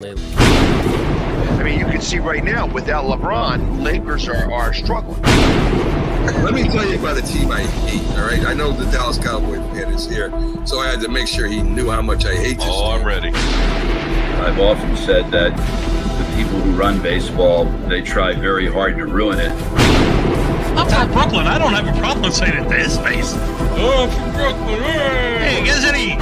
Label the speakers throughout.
Speaker 1: I mean, you can see right now, without LeBron, Lakers are struggling.
Speaker 2: Let me tell you about a team I hate, all right? I know the Dallas Cowboy fan is here, so I had to make sure he knew how much I hate this team.
Speaker 3: I'm ready.
Speaker 4: I've often said that the people who run baseball, they try very hard to ruin it.
Speaker 5: I'm from Brooklyn. I don't have a problem saying it to his face.
Speaker 3: Oh, I'm from Brooklyn.
Speaker 5: Hey, get us any.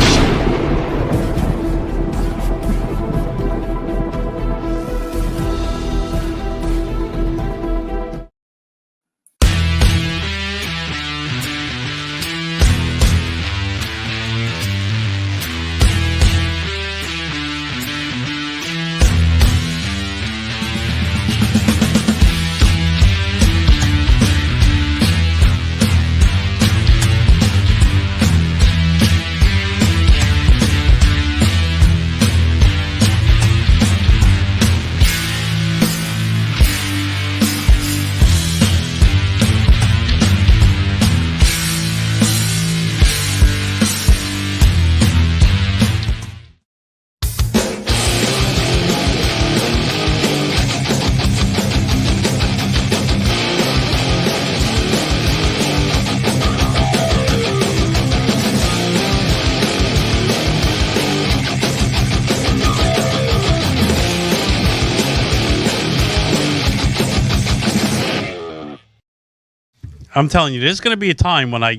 Speaker 5: I'm telling you, there's going to be a time when I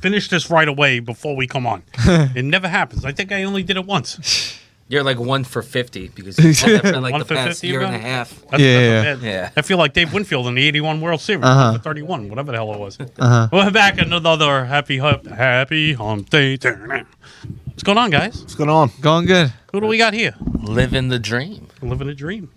Speaker 5: finish this right away before we come on. It never happens. I think I only did it once.
Speaker 6: You're like 1 for 50 because you've done that for like
Speaker 5: 1
Speaker 6: the
Speaker 5: for
Speaker 6: past
Speaker 5: 50
Speaker 6: year and a
Speaker 5: about?
Speaker 6: half.
Speaker 5: That's
Speaker 6: Yeah.
Speaker 5: bad. I feel like Dave Winfield in the 81 World Series, for 31, whatever the hell it was. We're back at another happy hump day. What's going on, guys?
Speaker 7: What's going on?
Speaker 8: Going good.
Speaker 5: Who do we got here?
Speaker 6: Living the dream.
Speaker 5: Living a dream.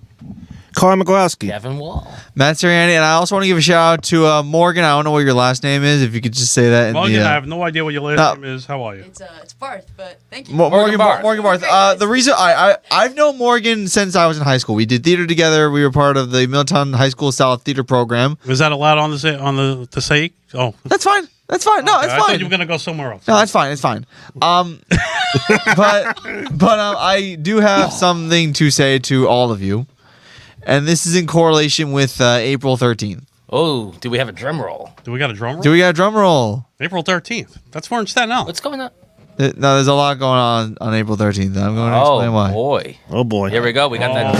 Speaker 7: Carl Maglowski.
Speaker 6: Kevin Wall.
Speaker 8: Matt Siriani, and I also want to give a shout out to Morgan. I don't know what your last name is. If you could just say that.
Speaker 5: Morgan, I have no idea what your last name is. How are you?
Speaker 9: It's Barth, but thank you.
Speaker 8: Morgan Barth. The reason I've known Morgan since I was in high school. We did theater together. We were part of the Middletown High School South Theater Program.
Speaker 5: Was that allowed on the to say? Oh,
Speaker 8: that's fine. That's fine. No, it's
Speaker 5: I
Speaker 8: fine.
Speaker 5: thought you were gonna go somewhere else.
Speaker 8: No, that's fine. It's fine. But I do have something to say to all of you, and this is in correlation with April 13th.
Speaker 6: Oh, do we have a drum roll?
Speaker 5: Do we got a drum roll?
Speaker 8: Do we got a drum roll?
Speaker 5: April 13th. That's more in Staten Island.
Speaker 6: What's going on?
Speaker 8: No, there's a lot going on April 13th. I'm going to explain why.
Speaker 6: Boy.
Speaker 7: Oh, boy.
Speaker 6: Here we go. We got that.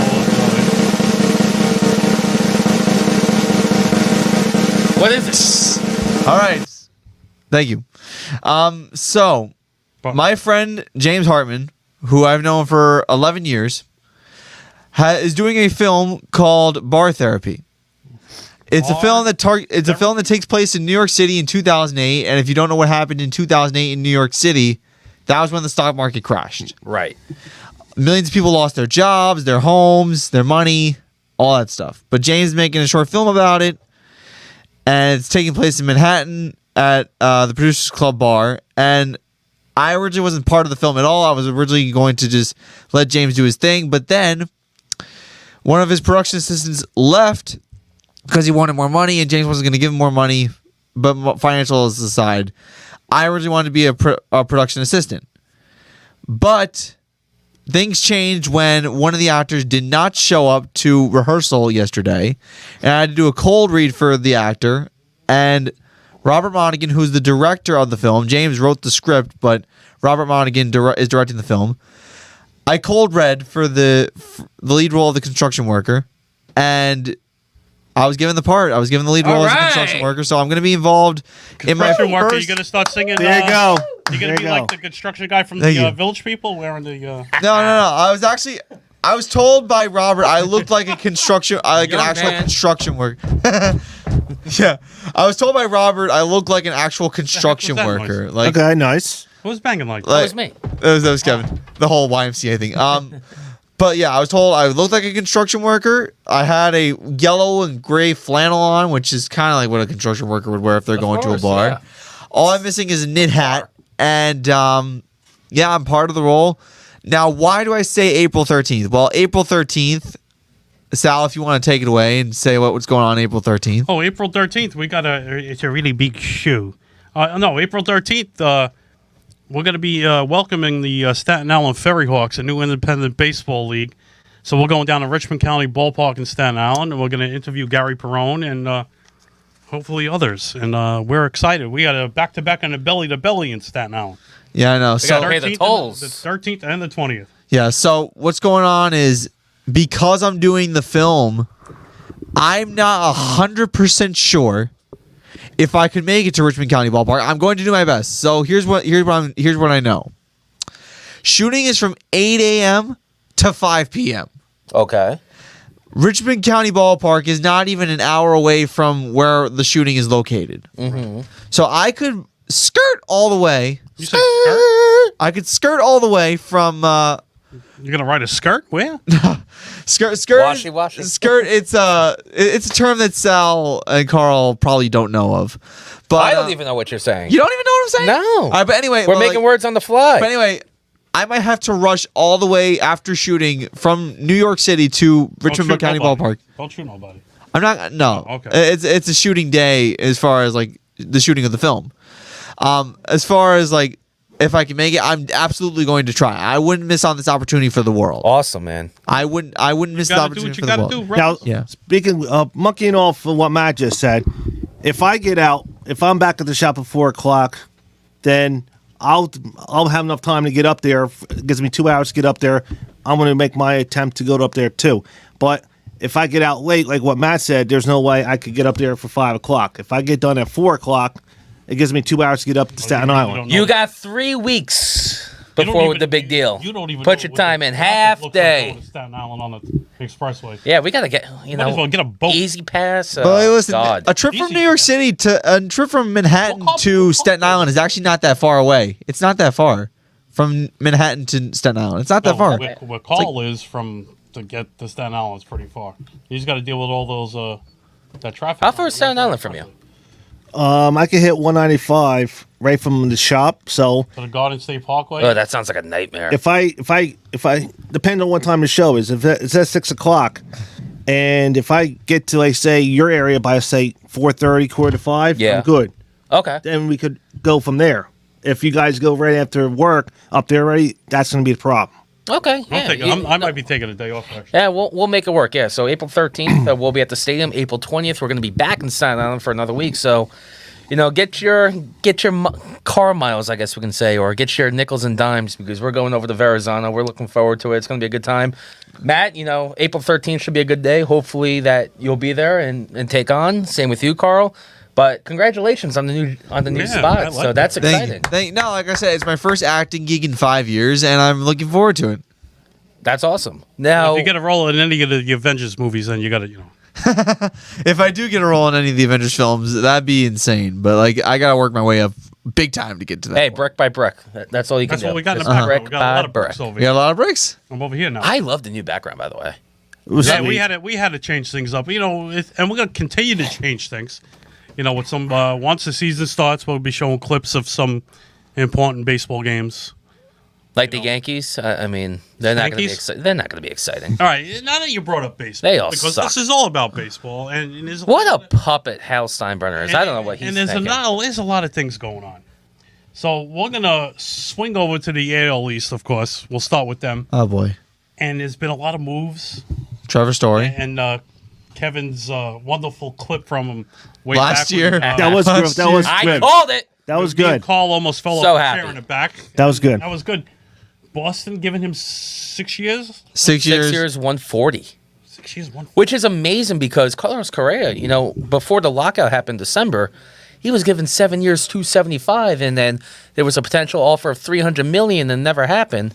Speaker 6: What is this?
Speaker 8: All right. Thank you. So, my friend James Hartman, who I've known for 11 years, is doing a film called Bar Therapy. It's a film that takes place in New York City in 2008, and if you don't know what happened in 2008 in New York City, that was when the stock market crashed.
Speaker 6: Right.
Speaker 8: Millions of people lost their jobs, their homes, their money, all that stuff. But James is making a short film about it, and it's taking place in Manhattan at the Producers Club bar. And I originally wasn't part of the film at all. I was originally going to just let James do his thing, but then one of his production assistants left because he wanted more money, and James wasn't going to give him more money, but financial is aside. I originally wanted to be a production assistant. But things changed when one of the actors did not show up to rehearsal yesterday, and I had to do a cold read for the actor. And Robert Monaghan, who's the director of the film, James wrote the script, but Robert Monaghan is directing the film. I cold read for the lead role of the construction worker, and I was given the part. I was given the lead role as a construction worker, so I'm going to be involved in my
Speaker 5: construction worker.
Speaker 8: first...
Speaker 5: You're going to start singing.
Speaker 7: There you go.
Speaker 5: You're going to be like the construction guy from the Village People wearing the...
Speaker 8: No. I was told by Robert I looked like a construction... like an actual construction worker. Yeah. I was told by Robert I looked like an actual construction worker.
Speaker 5: Noise?
Speaker 8: Like,
Speaker 7: Okay, nice.
Speaker 5: Who was banging like that?
Speaker 6: That was me.
Speaker 8: That was Kevin. The whole YMCA thing. But yeah, I was told I looked like a construction worker. I had a yellow and gray flannel on, which is kind of like what a construction worker would wear if they're going to a bar.
Speaker 6: Yeah.
Speaker 8: All I'm missing is a knit hat. And yeah, I'm part of the role. Now, why do I say April 13th? Well, April 13th, Sal, if you want to take it away and say what's going on April 13th.
Speaker 5: Oh, April 13th, we got it's a really big shoe. No, April 13th, we're going to be welcoming the Staten Island Ferry Hawks, a new independent baseball league, So we're going down to Richmond County Ballpark in Staten Island, and we're going to interview Gary Perone and hopefully others. And we're excited. We got a back-to-back and a belly-to-belly in Staten Island.
Speaker 8: Yeah, I know.
Speaker 6: We gotta pay the tolls.
Speaker 5: The 13th and the 20th.
Speaker 8: Yeah, so what's going on is because I'm doing the film, I'm not 100% sure if I could make it to Richmond County Ballpark. I'm going to do my best. So here's what I know. Shooting is from 8 a.m. to 5 p.m.
Speaker 6: Okay.
Speaker 8: Richmond County Ballpark is not even an hour away from where the shooting is located.
Speaker 6: Mm-hmm.
Speaker 8: So I could skirt all the way.
Speaker 5: You say skirt?
Speaker 8: I could skirt all the way from
Speaker 5: You're gonna ride a skirt? Where?
Speaker 8: skirt.
Speaker 6: Washy.
Speaker 8: Skirt. It's a term that Sal and Carl probably don't know of. But
Speaker 6: I don't even know what you're saying.
Speaker 8: You don't even know what I'm saying?
Speaker 6: No.
Speaker 8: All right, but anyway,
Speaker 6: We're making words on the fly.
Speaker 8: But anyway, I might have to rush all the way after shooting from New York City to Richmond County Ballpark.
Speaker 5: Don't shoot nobody.
Speaker 8: I'm not. No.
Speaker 5: Oh, okay.
Speaker 8: It's a shooting day as far as like the shooting of the film. As far as like if I can make it, I'm absolutely going to try. I wouldn't miss on this opportunity for the world.
Speaker 6: Awesome, man.
Speaker 8: I wouldn't miss the opportunity for the world.
Speaker 7: Now,
Speaker 8: Yeah.
Speaker 7: speaking monkeying off of what Matt just said, if I get out, if I'm back at the shop at 4 o'clock, then I'll have enough time to get up there. It gives me 2 hours to get up there. I'm going to make my attempt to go up there too. But if I get out late, like what Matt said, there's no way I could get up there for 5 o'clock. If I get done at 4 o'clock, it gives me 2 hours to get up to Staten Island.
Speaker 6: You got 3 weeks before the big deal.
Speaker 5: You don't even
Speaker 6: put
Speaker 5: know
Speaker 6: your
Speaker 5: what
Speaker 6: time
Speaker 5: the
Speaker 6: in
Speaker 5: traffic
Speaker 6: half
Speaker 5: looks like
Speaker 6: day.
Speaker 5: going to Staten Island on the expressway.
Speaker 6: Yeah, we gotta get
Speaker 5: Might as well get a boat.
Speaker 6: easy pass.
Speaker 8: But hey, listen,
Speaker 6: God.
Speaker 8: a trip from
Speaker 5: Easy.
Speaker 8: New York City to a trip from Manhattan to Staten Island is actually not that far away. It's not that far from Manhattan to Staten Island. It's not that far.
Speaker 5: Where Carl is to get to Staten Island is pretty far. He's got to deal with all those that traffic.
Speaker 6: How far is Staten Island from you?
Speaker 7: I can hit 195 right from the shop. So
Speaker 5: To the Garden State Parkway.
Speaker 6: Oh, that sounds like a nightmare.
Speaker 7: if I depending on what time the show is, if it's at 6 o'clock, and if I get to like say your area by say 4:30, 4:45,
Speaker 6: Yeah.
Speaker 7: I'm good.
Speaker 6: Okay.
Speaker 7: Then we could go from there. If you guys go right after work up there already, that's going to be the problem.
Speaker 6: Okay. Yeah,
Speaker 5: I might be taking a day off actually.
Speaker 6: Yeah, we'll make it work. Yeah, so April 13th, we'll be at the stadium. April 20th, we're going to be back in Staten Island for another week. So, get your car miles, I guess we can say, or get your nickels and dimes because we're going over to Verrazano. We're looking forward to it. It's going to be a good time. Matt, April 13th should be a good day. Hopefully that you'll be there and take on. Same with you, Carl. But congratulations on the new
Speaker 5: Yeah, I
Speaker 6: spot.
Speaker 5: like
Speaker 6: So that's exciting.
Speaker 8: No, like I said, it's my first acting gig in 5 years, and I'm looking forward to it.
Speaker 6: That's awesome. Now,
Speaker 5: If you get a role in any of the Avengers movies, then you got to,
Speaker 8: If I do get a role in any of the Avengers films, that'd be insane. But like, I gotta work my way up big time to get to that.
Speaker 6: hey,
Speaker 8: point.
Speaker 6: brick by brick. That's all you can
Speaker 5: That's
Speaker 6: do.
Speaker 5: what we got in the
Speaker 6: Just
Speaker 5: background.
Speaker 6: brick
Speaker 5: We got a lot
Speaker 6: by
Speaker 5: of bricks
Speaker 6: brick.
Speaker 5: over
Speaker 8: You got
Speaker 5: here.
Speaker 8: a lot of bricks.
Speaker 5: I'm over here now.
Speaker 6: I love the new background, by the way.
Speaker 7: It was
Speaker 5: Yeah,
Speaker 7: sweet.
Speaker 5: we had to change things up, and we're gonna continue to change things. With some once the season starts, we'll be showing clips of some important baseball games.
Speaker 6: Like the Yankees, I mean, they're not going to be
Speaker 5: Yankees?
Speaker 6: exciting. They're not going to be exciting.
Speaker 5: All right, now that you brought up baseball,
Speaker 6: They all
Speaker 5: because
Speaker 6: suck.
Speaker 5: this is all about baseball, and there's
Speaker 6: What a puppet Hal Steinbrenner is. I don't know what he's
Speaker 5: and there's
Speaker 6: thinking.
Speaker 5: there's a lot of things going on. So we're gonna swing over to the AL East, of course. We'll start with them,
Speaker 8: Oh boy,
Speaker 5: and there's been a lot of moves,
Speaker 8: Trevor Story.
Speaker 5: and Kevin's wonderful clip from him way
Speaker 8: Last
Speaker 5: back when,
Speaker 8: year.
Speaker 7: That was
Speaker 8: Last
Speaker 7: good. That was
Speaker 6: I
Speaker 7: good.
Speaker 6: called it.
Speaker 7: That was
Speaker 5: me and
Speaker 7: good.
Speaker 5: Carl almost fell
Speaker 6: So
Speaker 5: off the
Speaker 6: happy.
Speaker 5: chair in the back.
Speaker 7: That was good.
Speaker 5: That was good. Boston giving him 6 years.
Speaker 8: 6 years.
Speaker 6: 6 years, 140.
Speaker 5: 6 years, one.
Speaker 6: Which is amazing because Carlos Correa, before the lockout happened in December, he was given 7 years, 275, and then there was a potential offer of $300 million and never happened.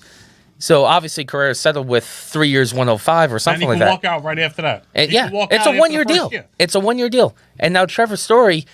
Speaker 6: So obviously Correa settled with 3 years, 105 or
Speaker 5: And
Speaker 6: something
Speaker 5: he
Speaker 6: like
Speaker 5: can
Speaker 6: that.
Speaker 5: walk out right after that.
Speaker 6: And
Speaker 5: He
Speaker 6: yeah,
Speaker 5: can walk
Speaker 6: it's
Speaker 5: out
Speaker 6: a
Speaker 5: after
Speaker 6: 1 year
Speaker 5: the first
Speaker 6: deal.
Speaker 5: year.
Speaker 6: It's a 1 year deal. And now Trevor Story,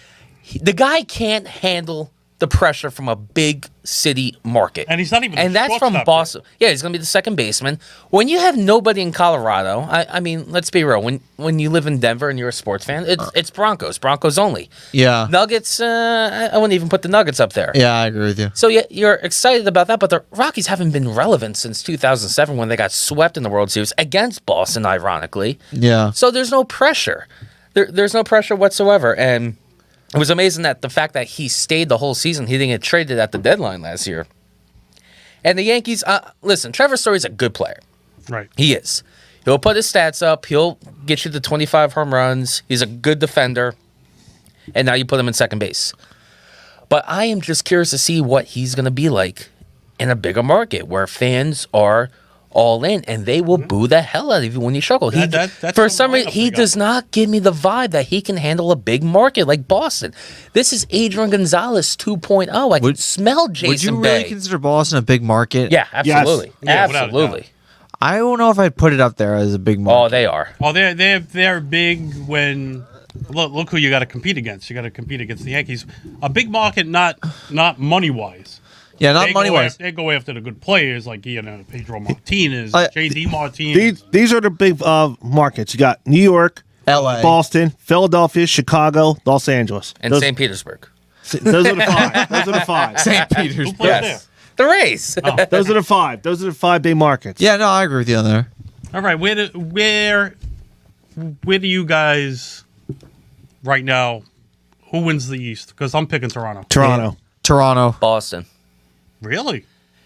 Speaker 6: the guy can't handle the pressure from a big city market.
Speaker 5: And he's not even.
Speaker 6: And
Speaker 5: the
Speaker 6: that's from
Speaker 5: shortstop
Speaker 6: Boston. Yeah, he's going to be the second baseman. When you have nobody in Colorado, I mean, let's be real. When you live in Denver and you're a sports fan, it's Broncos only.
Speaker 8: Yeah.
Speaker 6: Nuggets, I wouldn't even put the Nuggets up there.
Speaker 8: Yeah, I agree with you.
Speaker 6: So yeah, you're excited about that, but the Rockies haven't been relevant since 2007 when they got swept in the World Series against Boston, ironically.
Speaker 8: Yeah.
Speaker 6: So there's no pressure. There's no pressure whatsoever. And it was amazing that the fact that he stayed the whole season, he didn't get traded at the deadline last year. And the Yankees, listen, Trevor Story's a good player.
Speaker 5: Right.
Speaker 6: He is. He'll put his stats up. He'll get you to 25 home runs. He's a good defender. And now you put him in second base. But I am just curious to see what he's going to be like in a bigger market where fans are all in and they will boo the hell out of you when you struggle. For some reason, he does not give me the vibe that he can handle a big market like Boston. This is Adrian Gonzalez 2.0. I can smell Jason
Speaker 8: Would you
Speaker 6: Bay.
Speaker 8: really consider Boston a big market?
Speaker 6: Yeah, absolutely.
Speaker 7: Yes.
Speaker 5: Yeah, without a
Speaker 6: Absolutely.
Speaker 8: I don't know if I'd put it up there as a big market.
Speaker 6: Oh, they are.
Speaker 5: Oh, they're big when look who you got to compete against. You got to compete against the Yankees. A big market, not money wise.
Speaker 8: Yeah, not money wise.
Speaker 5: They go after the good players like Pedro Martinez, J.D. Martinez.
Speaker 7: These are the big markets. You got New York,
Speaker 8: LA.
Speaker 7: Boston, Philadelphia, Chicago, Los Angeles.
Speaker 6: And
Speaker 7: those,
Speaker 6: St. Petersburg.
Speaker 7: those are the five. Those are the five.
Speaker 8: St.
Speaker 5: Who
Speaker 8: Petersburg.
Speaker 5: plays
Speaker 6: Yes. The Rays.
Speaker 5: there?
Speaker 7: Those are the five. Those are the 5 big markets.
Speaker 8: Yeah, no, I agree with you on there.
Speaker 5: All right, where do you guys right now? Who wins the East? Because I'm picking Toronto.
Speaker 7: Toronto.
Speaker 8: Toronto.
Speaker 6: Boston.
Speaker 5: Really?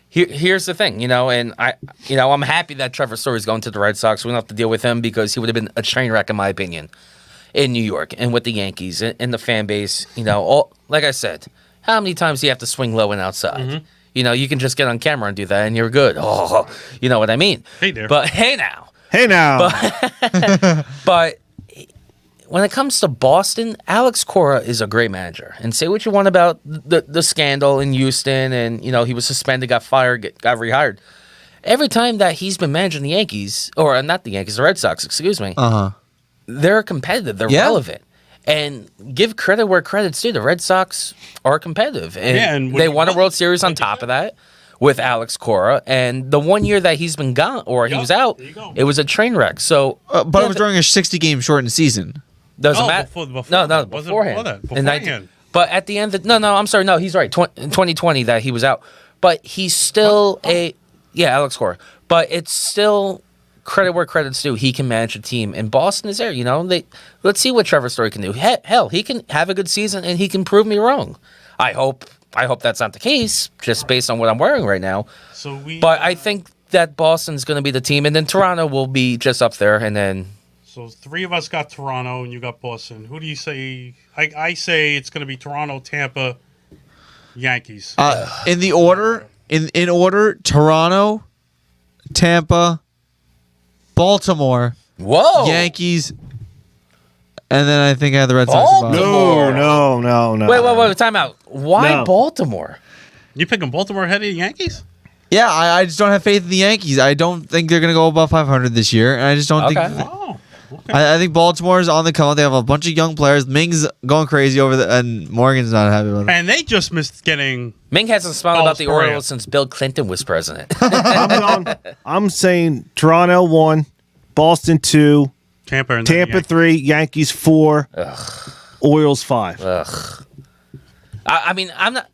Speaker 6: Here's the thing, and I'm happy that Trevor Story's going to the Red Sox. We don't have to deal with him because he would have been a train wreck, in my opinion, in New York and with the Yankees and the fan base. Like I said, how many times do you have to swing low and outside?
Speaker 5: Mm-hmm.
Speaker 6: You can just get on camera and do that, and you're good. Oh, you know what I mean?
Speaker 5: Hey there.
Speaker 6: But hey now.
Speaker 7: Hey now.
Speaker 6: But when it comes to Boston, Alex Cora is a great manager. And say what you want about the scandal in Houston and, he was suspended, got fired, got rehired. Every time that he's been managing the Yankees, or not the Yankees, the Red Sox, excuse me, they're competitive. They're relevant. And give credit where credit's due. The Red Sox are competitive. And they won a World Series on top of that with Alex Cora. And the 1 year that he's been gone, or he was out, it was a train wreck. So,
Speaker 8: but it was during a 60-game shortened season.
Speaker 6: Doesn't matter.
Speaker 5: Before
Speaker 6: beforehand.
Speaker 5: Before that. Beforehand.
Speaker 6: But at the end, I'm sorry. No, he's right. 2020 that he was out, but he's still Alex Cora. But it's still credit where credit's due. He can manage a team, and Boston is there. Let's see what Trevor Story can do. Hell, he can have a good season, and he can prove me wrong. I hope that's not the case, just based on what I'm wearing right now. But I think that Boston's going to be the team, and then Toronto will be just up there, and then.
Speaker 5: So 3 of us got Toronto, and you got Boston. Who do you say? I say it's going to be Toronto, Tampa, Yankees.
Speaker 8: In the order, in order, Toronto, Tampa, Baltimore, Yankees, and then I think I had the Red Sox.
Speaker 7: No.
Speaker 6: Wait, time out. Why Baltimore?
Speaker 5: You picking Baltimore ahead of the Yankees?
Speaker 8: Yeah, I just don't have faith in the Yankees. I don't think they're going to go above 500 this year, and I just don't think.
Speaker 5: Okay.
Speaker 8: I think Baltimore's on the come up. They have a bunch of young players. Ming's going crazy over and Morgan's not happy about it.
Speaker 5: And they just missed getting.
Speaker 6: Ming hasn't smiled about the Orioles since Bill Clinton was president.
Speaker 7: I'm saying Toronto 1, Boston 2,
Speaker 5: Tampa
Speaker 7: 3, Yankees 4, Orioles 5.
Speaker 6: I mean, I'm not.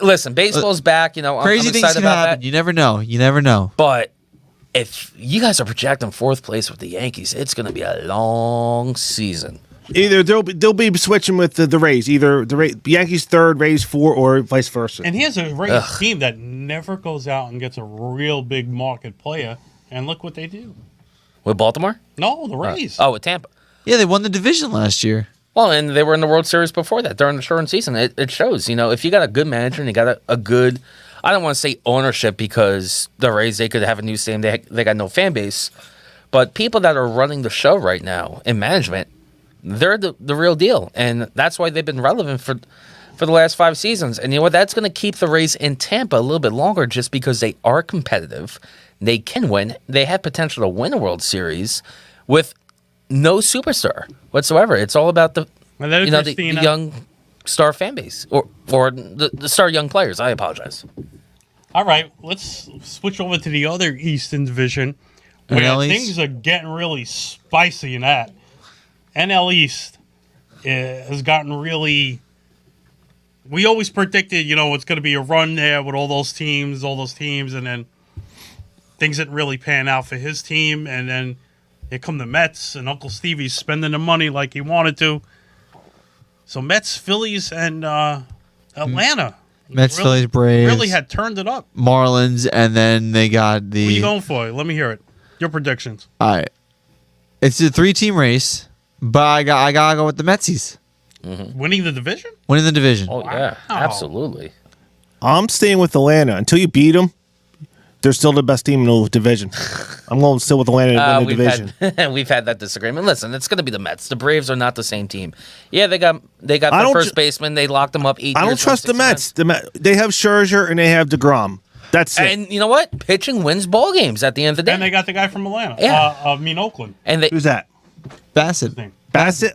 Speaker 6: Listen, baseball's back.
Speaker 8: Crazy
Speaker 6: I'm
Speaker 8: things
Speaker 6: excited
Speaker 8: can
Speaker 6: about
Speaker 8: happen.
Speaker 6: that.
Speaker 8: You never know.
Speaker 6: But if you guys are projecting 4th place with the Yankees, it's going to be a long season.
Speaker 7: Either they'll be switching with the Rays. Either the Yankees 3rd, Rays 4, or vice versa.
Speaker 5: And here's a Rays team that never goes out and gets a real big market player. And look what they do.
Speaker 6: With Baltimore?
Speaker 5: No, the Rays.
Speaker 6: With Tampa.
Speaker 8: Yeah, they won the division last year.
Speaker 6: Well, and they were in the World Series before that during the shortened season. It shows, if you got a good manager and you got a good, I don't want to say ownership because the Rays, they could have a new stadium. They got no fan base. But people that are running the show right now in management, they're the real deal. And that's why they've been relevant for the last 5 seasons. And you know what? That's going to keep the Rays in Tampa a little bit longer just because they are competitive. They can win. They have potential to win a World Series with no superstar whatsoever. It's all about the young star fan base or the star young players. I apologize.
Speaker 5: All right, let's switch over to the other Eastern Division where things are getting really spicy in that. NL East has gotten really. We always predicted, it's going to be a run there with all those teams, and then things didn't really pan out for his team, and then here come the Mets, and Uncle Stevie's spending the money like he wanted to. So Mets, Phillies, and Atlanta.
Speaker 8: Mets, Phillies, Braves.
Speaker 5: Really had turned it up.
Speaker 8: Marlins, and then they got the...
Speaker 5: What are you going for? Let me hear it. Your predictions.
Speaker 8: All right. It's a 3-team race, but I gotta go with the Metsies
Speaker 5: Winning the division?
Speaker 8: winning the division.
Speaker 6: Oh yeah, absolutely.
Speaker 7: I'm staying with Atlanta until you beat them. They're still the best team in the division. I'm going still with Atlanta to win the division.
Speaker 6: We've had that disagreement. Listen, it's going to be the Mets. The Braves are not the same team. Yeah, they got their first baseman. They locked him up 8 years.
Speaker 7: I don't trust the Mets. They have Scherzer and they have DeGrom. That's it.
Speaker 6: And you know what? Pitching wins ball games at the end of the day.
Speaker 5: And they got the guy from Atlanta.
Speaker 6: Yeah.
Speaker 5: Oakland.
Speaker 6: And
Speaker 7: Who's that?
Speaker 8: Bassett.
Speaker 7: Bassett?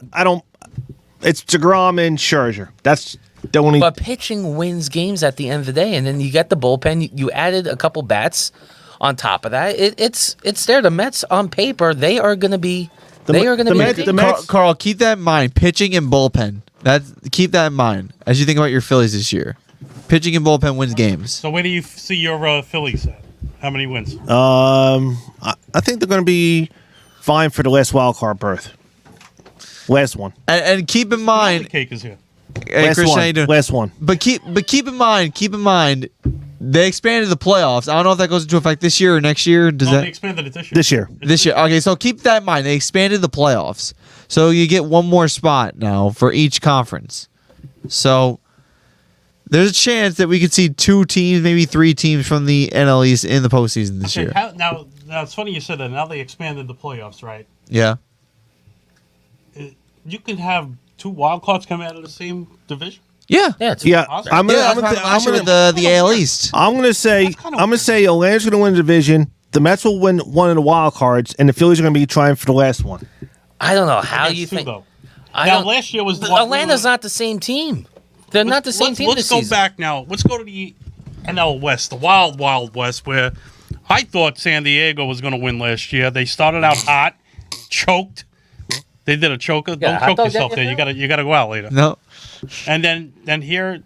Speaker 7: It's DeGrom and Scherzer. That's the only.
Speaker 6: But pitching wins games at the end of the day, and then you get the bullpen. You added a couple bats on top of that. It's there. The Mets on paper, they are going to be.
Speaker 7: The Mets.
Speaker 8: Carl, keep that in mind. Pitching and bullpen. Keep that in mind as you think about your Phillies this year. Pitching and bullpen wins games.
Speaker 5: So where do you see your Phillies at? How many wins?
Speaker 7: I think they're going to be fine for the last wild card berth. Last one.
Speaker 8: And keep in mind,
Speaker 5: The cake is here.
Speaker 8: hey,
Speaker 7: Last
Speaker 8: Christian,
Speaker 7: one.
Speaker 8: how you doing?
Speaker 7: Last one.
Speaker 8: But keep in mind, they expanded the playoffs. I don't know if that goes into effect this year or next year. Does
Speaker 5: No,
Speaker 8: that
Speaker 5: they expanded it this year.
Speaker 7: This year.
Speaker 8: this year? Okay, so keep that in mind. They expanded the playoffs, so you get one more spot now for each conference. So there's a chance that we could see 2 teams, maybe 3 teams from the NL East in the postseason this year.
Speaker 5: Now it's funny you said that. Now they expanded the playoffs, right?
Speaker 8: Yeah.
Speaker 5: You can have 2 wild cards come out of the same division.
Speaker 8: Yeah.
Speaker 7: Yeah.
Speaker 5: Awesome.
Speaker 7: I'm
Speaker 8: Yeah,
Speaker 7: gonna.
Speaker 8: that's what happened last year with the AL East.
Speaker 7: I'm gonna say.
Speaker 5: That's kinda
Speaker 7: I'm gonna say Atlanta's gonna win the division. The Mets will win one of the wild cards, and the Phillies are gonna be trying for the last one.
Speaker 6: I don't know how
Speaker 5: Against
Speaker 6: you
Speaker 5: two,
Speaker 6: think.
Speaker 5: though.
Speaker 6: I
Speaker 5: Now
Speaker 6: don't-
Speaker 5: last year was
Speaker 6: Atlanta's not the same team. They're not the same team
Speaker 5: Let's
Speaker 6: this
Speaker 5: go
Speaker 6: season.
Speaker 5: back now. Let's go to the NL West, the Wild West, where I thought San Diego was going to win last year. They started out hot, choked. They did a choker.
Speaker 6: Yeah,
Speaker 5: Don't
Speaker 6: hot
Speaker 5: choke
Speaker 6: dog
Speaker 5: yourself
Speaker 6: get
Speaker 5: there.
Speaker 6: you
Speaker 5: You gotta go out later.
Speaker 8: No.
Speaker 5: And then here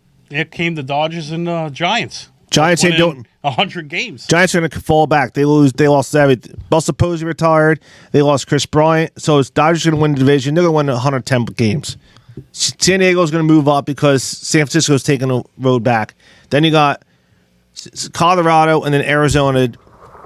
Speaker 5: came the Dodgers and Giants.
Speaker 7: Giants ain't
Speaker 5: Winning
Speaker 7: doing.
Speaker 5: 100 games.
Speaker 7: Giants are gonna fall back. They lost everything. Buster Posey retired. They lost Chris Bryant. So it's Dodgers gonna win the division. They're gonna win 110 games. San Diego's gonna move up because San Francisco's taking the road back. Then you got Colorado and then Arizona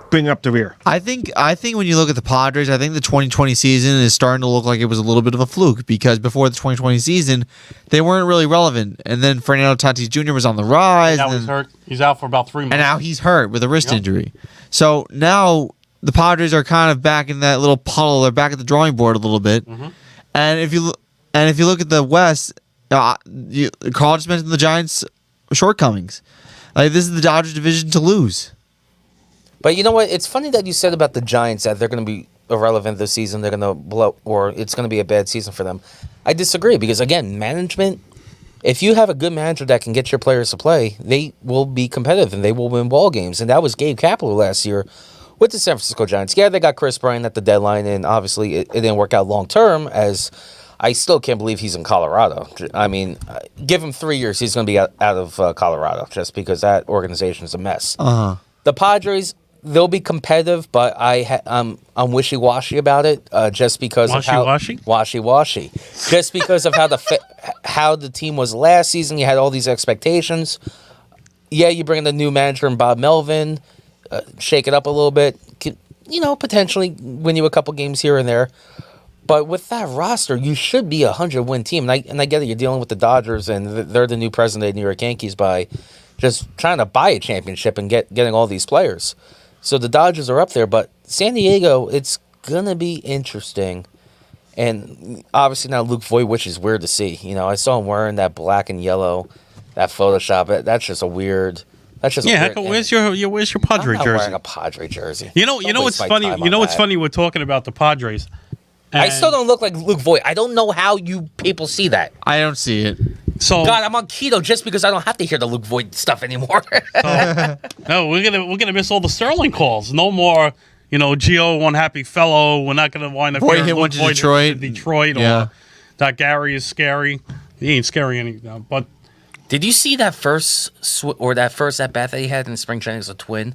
Speaker 7: bringing up the rear.
Speaker 8: I think when you look at the Padres, I think the 2020 season is starting to look like it was a little bit of a fluke because before the 2020 season, they weren't really relevant. And then Fernando Tatis Jr. was on the rise.
Speaker 5: Now
Speaker 8: and
Speaker 5: he's hurt. He's out for about 3 months.
Speaker 8: And now he's hurt with a wrist injury. So now the Padres are kind of back in that little puddle. They're back at the drawing board a little bit.
Speaker 5: Mm-hmm.
Speaker 8: And if you look at the West, Carl just mentioned the Giants' shortcomings. Like this is the Dodgers division to lose.
Speaker 6: But you know what? It's funny that you said about the Giants that they're going to be irrelevant this season. They're going to blow, or it's going to be a bad season for them. I disagree because, again, management, if you have a good manager that can get your players to play, they will be competitive and they will win ball games. And that was Gabe Kapler last year with the San Francisco Giants. Yeah, they got Chris Bryant at the deadline, and obviously it didn't work out long term, as I still can't believe he's in Colorado. I mean, give him 3 years, he's going to be out of Colorado just because that organization is a mess. The Padres, they'll be competitive, but I'm wishy-washy about it just because of how wishy-washy. Just because of how the team was last season. You had all these expectations. Yeah, you bring in the new manager and Bob Melvin, shake it up a little bit. Potentially win you a couple games here and there. But with that roster, you should be a 100-win team. And I get it, you're dealing with the Dodgers, and they're the new president of the New York Yankees by just trying to buy a championship and getting all these players. So the Dodgers are up there, but San Diego, it's going to be interesting. And obviously now Luke Voigt, which is weird to see. I saw him wearing that black and yellow, that Photoshop. That's just a weird...
Speaker 5: Where's your Padre
Speaker 6: I'm not
Speaker 5: jersey?
Speaker 6: wearing a Padre jersey.
Speaker 5: You know what's funny? What's funny? We're talking about the Padres.
Speaker 6: I still don't look like Luke Voigt. I don't know how you people see that.
Speaker 8: I don't see it.
Speaker 5: So
Speaker 6: God, I'm on keto just because I don't have to hear the Luke Voigt stuff anymore.
Speaker 5: no, we're gonna miss all the Sterling calls. No more, Gio, one happy fellow. We're not gonna wind up
Speaker 8: Voigt
Speaker 5: hearing
Speaker 8: hit
Speaker 5: Luke
Speaker 8: one to
Speaker 5: Voigt
Speaker 8: Detroit.
Speaker 5: or
Speaker 8: Yeah.
Speaker 5: that Gary is scary. He ain't scary anymore. But
Speaker 6: Did you see that first at bat that he had in spring training as a twin?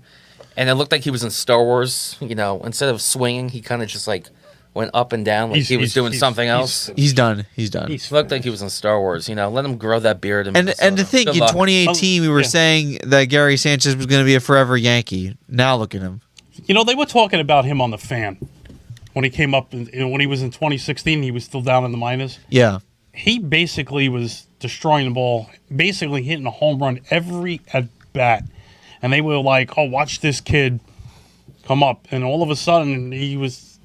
Speaker 6: And it looked like he was in Star Wars. Instead of swinging, he kind of just like went up and down like he was doing something else.
Speaker 8: He's done. He's done.
Speaker 6: He looked like he was in Star Wars. Let him grow that beard.
Speaker 8: And to think, in 2018, we were saying that Gary Sanchez was going to be a forever Yankee. Now look at him.
Speaker 5: they were talking about him on the Fan. when he came up, when he was in 2016, he was still down in the minors.
Speaker 8: Yeah.
Speaker 5: He basically was destroying the ball, basically hitting a home run every at bat. And they were like, "Oh, watch this kid come up." And all of a sudden, he was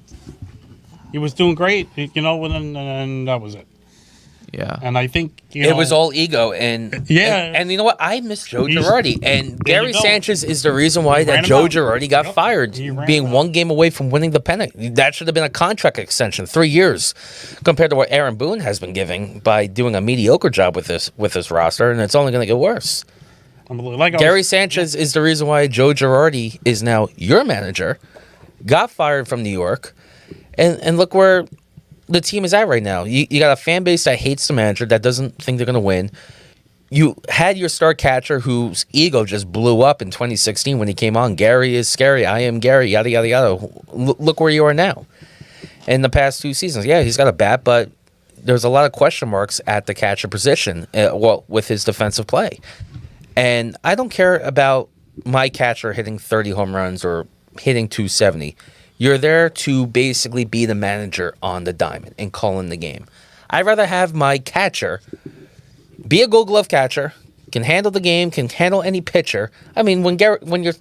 Speaker 5: doing great, and that was it.
Speaker 8: Yeah.
Speaker 5: And I think
Speaker 6: it was all ego, and and you know what? I miss Joe Girardi, and Gary Sanchez is the reason why that Joe Girardi got fired, being one game away from winning the pennant. That should have been a contract extension, 3 years, compared to what Aaron Boone has been giving by doing a mediocre job with this roster, and it's only going to get worse. Gary Sanchez is the reason why Joe Girardi is now your manager, got fired from New York, and look where the team is at right now. You got a fan base that hates the manager, that doesn't think they're going to win. You had your star catcher whose ego just blew up in 2016 when he came on. Gary is scary. I am Gary. Yada, yada, yada. Look where you are now. In the past 2 seasons, yeah, he's got a bat, but there's a lot of question marks at the catcher position, with his defensive play. And I don't care about my catcher hitting 30 home runs or hitting 270. You're there to basically be the manager on the diamond and call in the game. I'd rather have my catcher be a Gold Glove catcher, can handle the game, can handle any pitcher. I mean, when your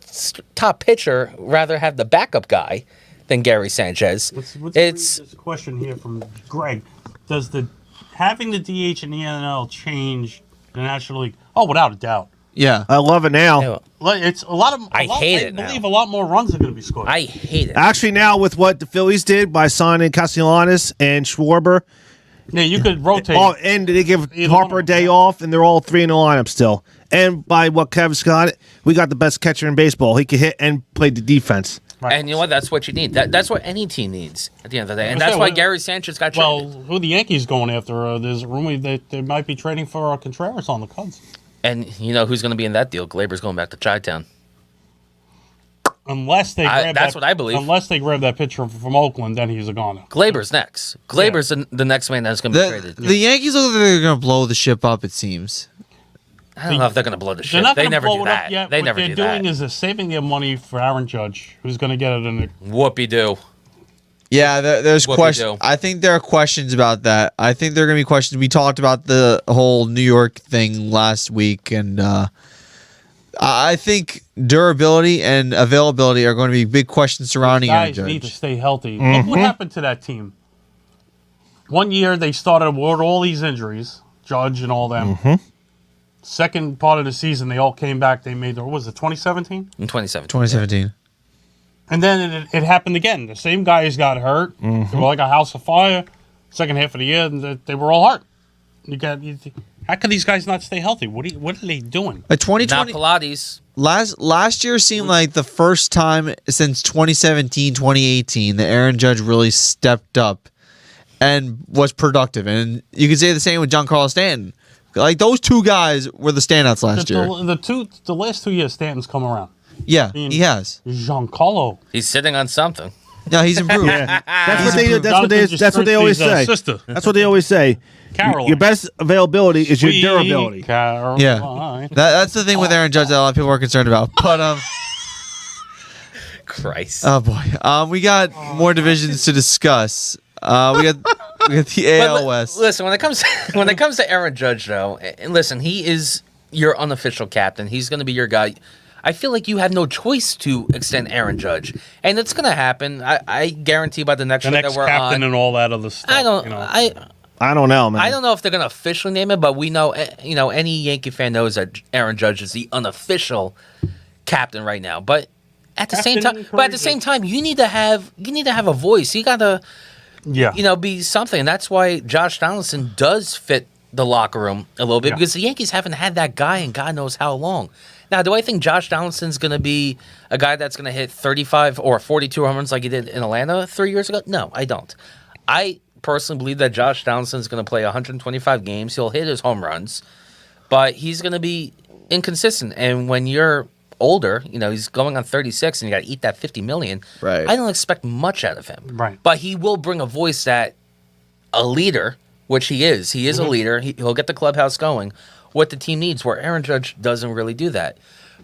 Speaker 6: top pitcher rather have the backup guy than Gary Sanchez.
Speaker 5: There's a question here from Greg. Does having the DH in the NL change the National League? Oh, without a doubt.
Speaker 8: Yeah,
Speaker 7: I love it now.
Speaker 5: It's a lot of.
Speaker 6: I
Speaker 5: believe a lot more runs are going to be scored.
Speaker 6: I hate it.
Speaker 7: Actually, now with what the Phillies did by signing Castellanos and Schwarber.
Speaker 5: Yeah, you could rotate.
Speaker 7: Oh, and they give Harper a day off, and they're all 3 in the lineup still. And by what Kevin Scott, we got the best catcher in baseball. He could hit and play the defense.
Speaker 6: Right. And you know what? That's what you need. That's what any team needs at the end of the day. And that's why Gary Sanchez got traded.
Speaker 5: Well, who the Yankees going after? There's a rumor that they might be trading for Contreras on the Cubs.
Speaker 6: And you know who's going to be in that deal? Glaber's going back to Chi-Town.
Speaker 5: Unless they grab
Speaker 6: that's what I believe.
Speaker 5: Unless they grab that pitcher from Oakland, then he's a goner.
Speaker 6: Glaber's next. Glaber's the next man that's going to be traded.
Speaker 8: The Yankees look like they're going to blow the ship up, it seems.
Speaker 6: I don't know if they're going to blow the ship.
Speaker 5: They're not
Speaker 6: They
Speaker 5: going to
Speaker 6: never
Speaker 5: blow
Speaker 6: do
Speaker 5: it
Speaker 6: that.
Speaker 5: up yet.
Speaker 6: They
Speaker 5: what
Speaker 6: never
Speaker 5: they're
Speaker 6: do
Speaker 5: doing
Speaker 6: that.
Speaker 5: is they're saving their money for Aaron Judge, who's going to get it in the
Speaker 6: Whoopie-doo.
Speaker 8: Yeah, there's
Speaker 6: What we
Speaker 8: questions.
Speaker 6: do.
Speaker 8: I think there are questions about that. I think there are going to be questions. We talked about the whole New York thing last week, and I think durability and availability are going to be big questions surrounding Aaron
Speaker 5: guys need to
Speaker 8: Judge.
Speaker 5: stay healthy. Look what happened to that team. One year they started with all these injuries, Judge and all them. Second part of the season, they all came back. They made what was it, 2017?
Speaker 6: In 2017.
Speaker 8: 2017.
Speaker 5: And then it happened again. The same guys got hurt. They were like a house of fire. Second half of the year, and they were all hurt. How can these guys not stay healthy? What are they doing?
Speaker 8: 2020
Speaker 6: Now Pilates.
Speaker 8: last year seemed like the first time since 2017, 2018 that Aaron Judge really stepped up and was productive. And you could say the same with Giancarlo Stanton. Like those two guys were the standouts last year.
Speaker 5: The last 2 years, Stanton's come around.
Speaker 8: Yeah, he has.
Speaker 5: Giancarlo.
Speaker 6: He's sitting on something.
Speaker 8: No, he's improved.
Speaker 7: That's what they always say.
Speaker 5: Sister.
Speaker 7: That's what they always say.
Speaker 5: Caroline.
Speaker 7: Your best availability is your
Speaker 5: Sweet
Speaker 7: durability.
Speaker 5: Caroline.
Speaker 8: Yeah, that's the thing with Aaron Judge that a lot of people are concerned about. But
Speaker 6: Christ.
Speaker 8: oh boy, we got more divisions to discuss. We got the AL West.
Speaker 6: Listen, when it comes to Aaron Judge, though, and listen, he is your unofficial captain. He's going to be your guy. I feel like you have no choice to extend Aaron Judge, and it's going to happen. I guarantee by the next show that we're
Speaker 5: captain
Speaker 6: on.
Speaker 5: and all that other stuff.
Speaker 6: I don't.
Speaker 5: You know.
Speaker 7: I don't know, man.
Speaker 6: I don't know if they're going to officially name it, but we know, any Yankee fan knows that Aaron Judge is the unofficial captain right now. But at the same time, you need to have a voice. You got to, be something. And that's why Josh Donaldson does fit the locker room a little bit because the Yankees haven't had that guy in God knows how long. Now, do I think Josh Donaldson's going to be a guy that's going to hit 35 or 42 home runs like he did in Atlanta 3 years ago? No, I don't. I personally believe that Josh Donaldson's going to play 125 games. He'll hit his home runs, but he's going to be inconsistent. And when you're older, he's going on 36 and you got to eat that $50 million.
Speaker 8: Right.
Speaker 6: I don't expect much out of him.
Speaker 5: Right.
Speaker 6: But he will bring a voice that a leader, which he is. He is a leader. He'll get the clubhouse going. What the team needs, where Aaron Judge doesn't really do that.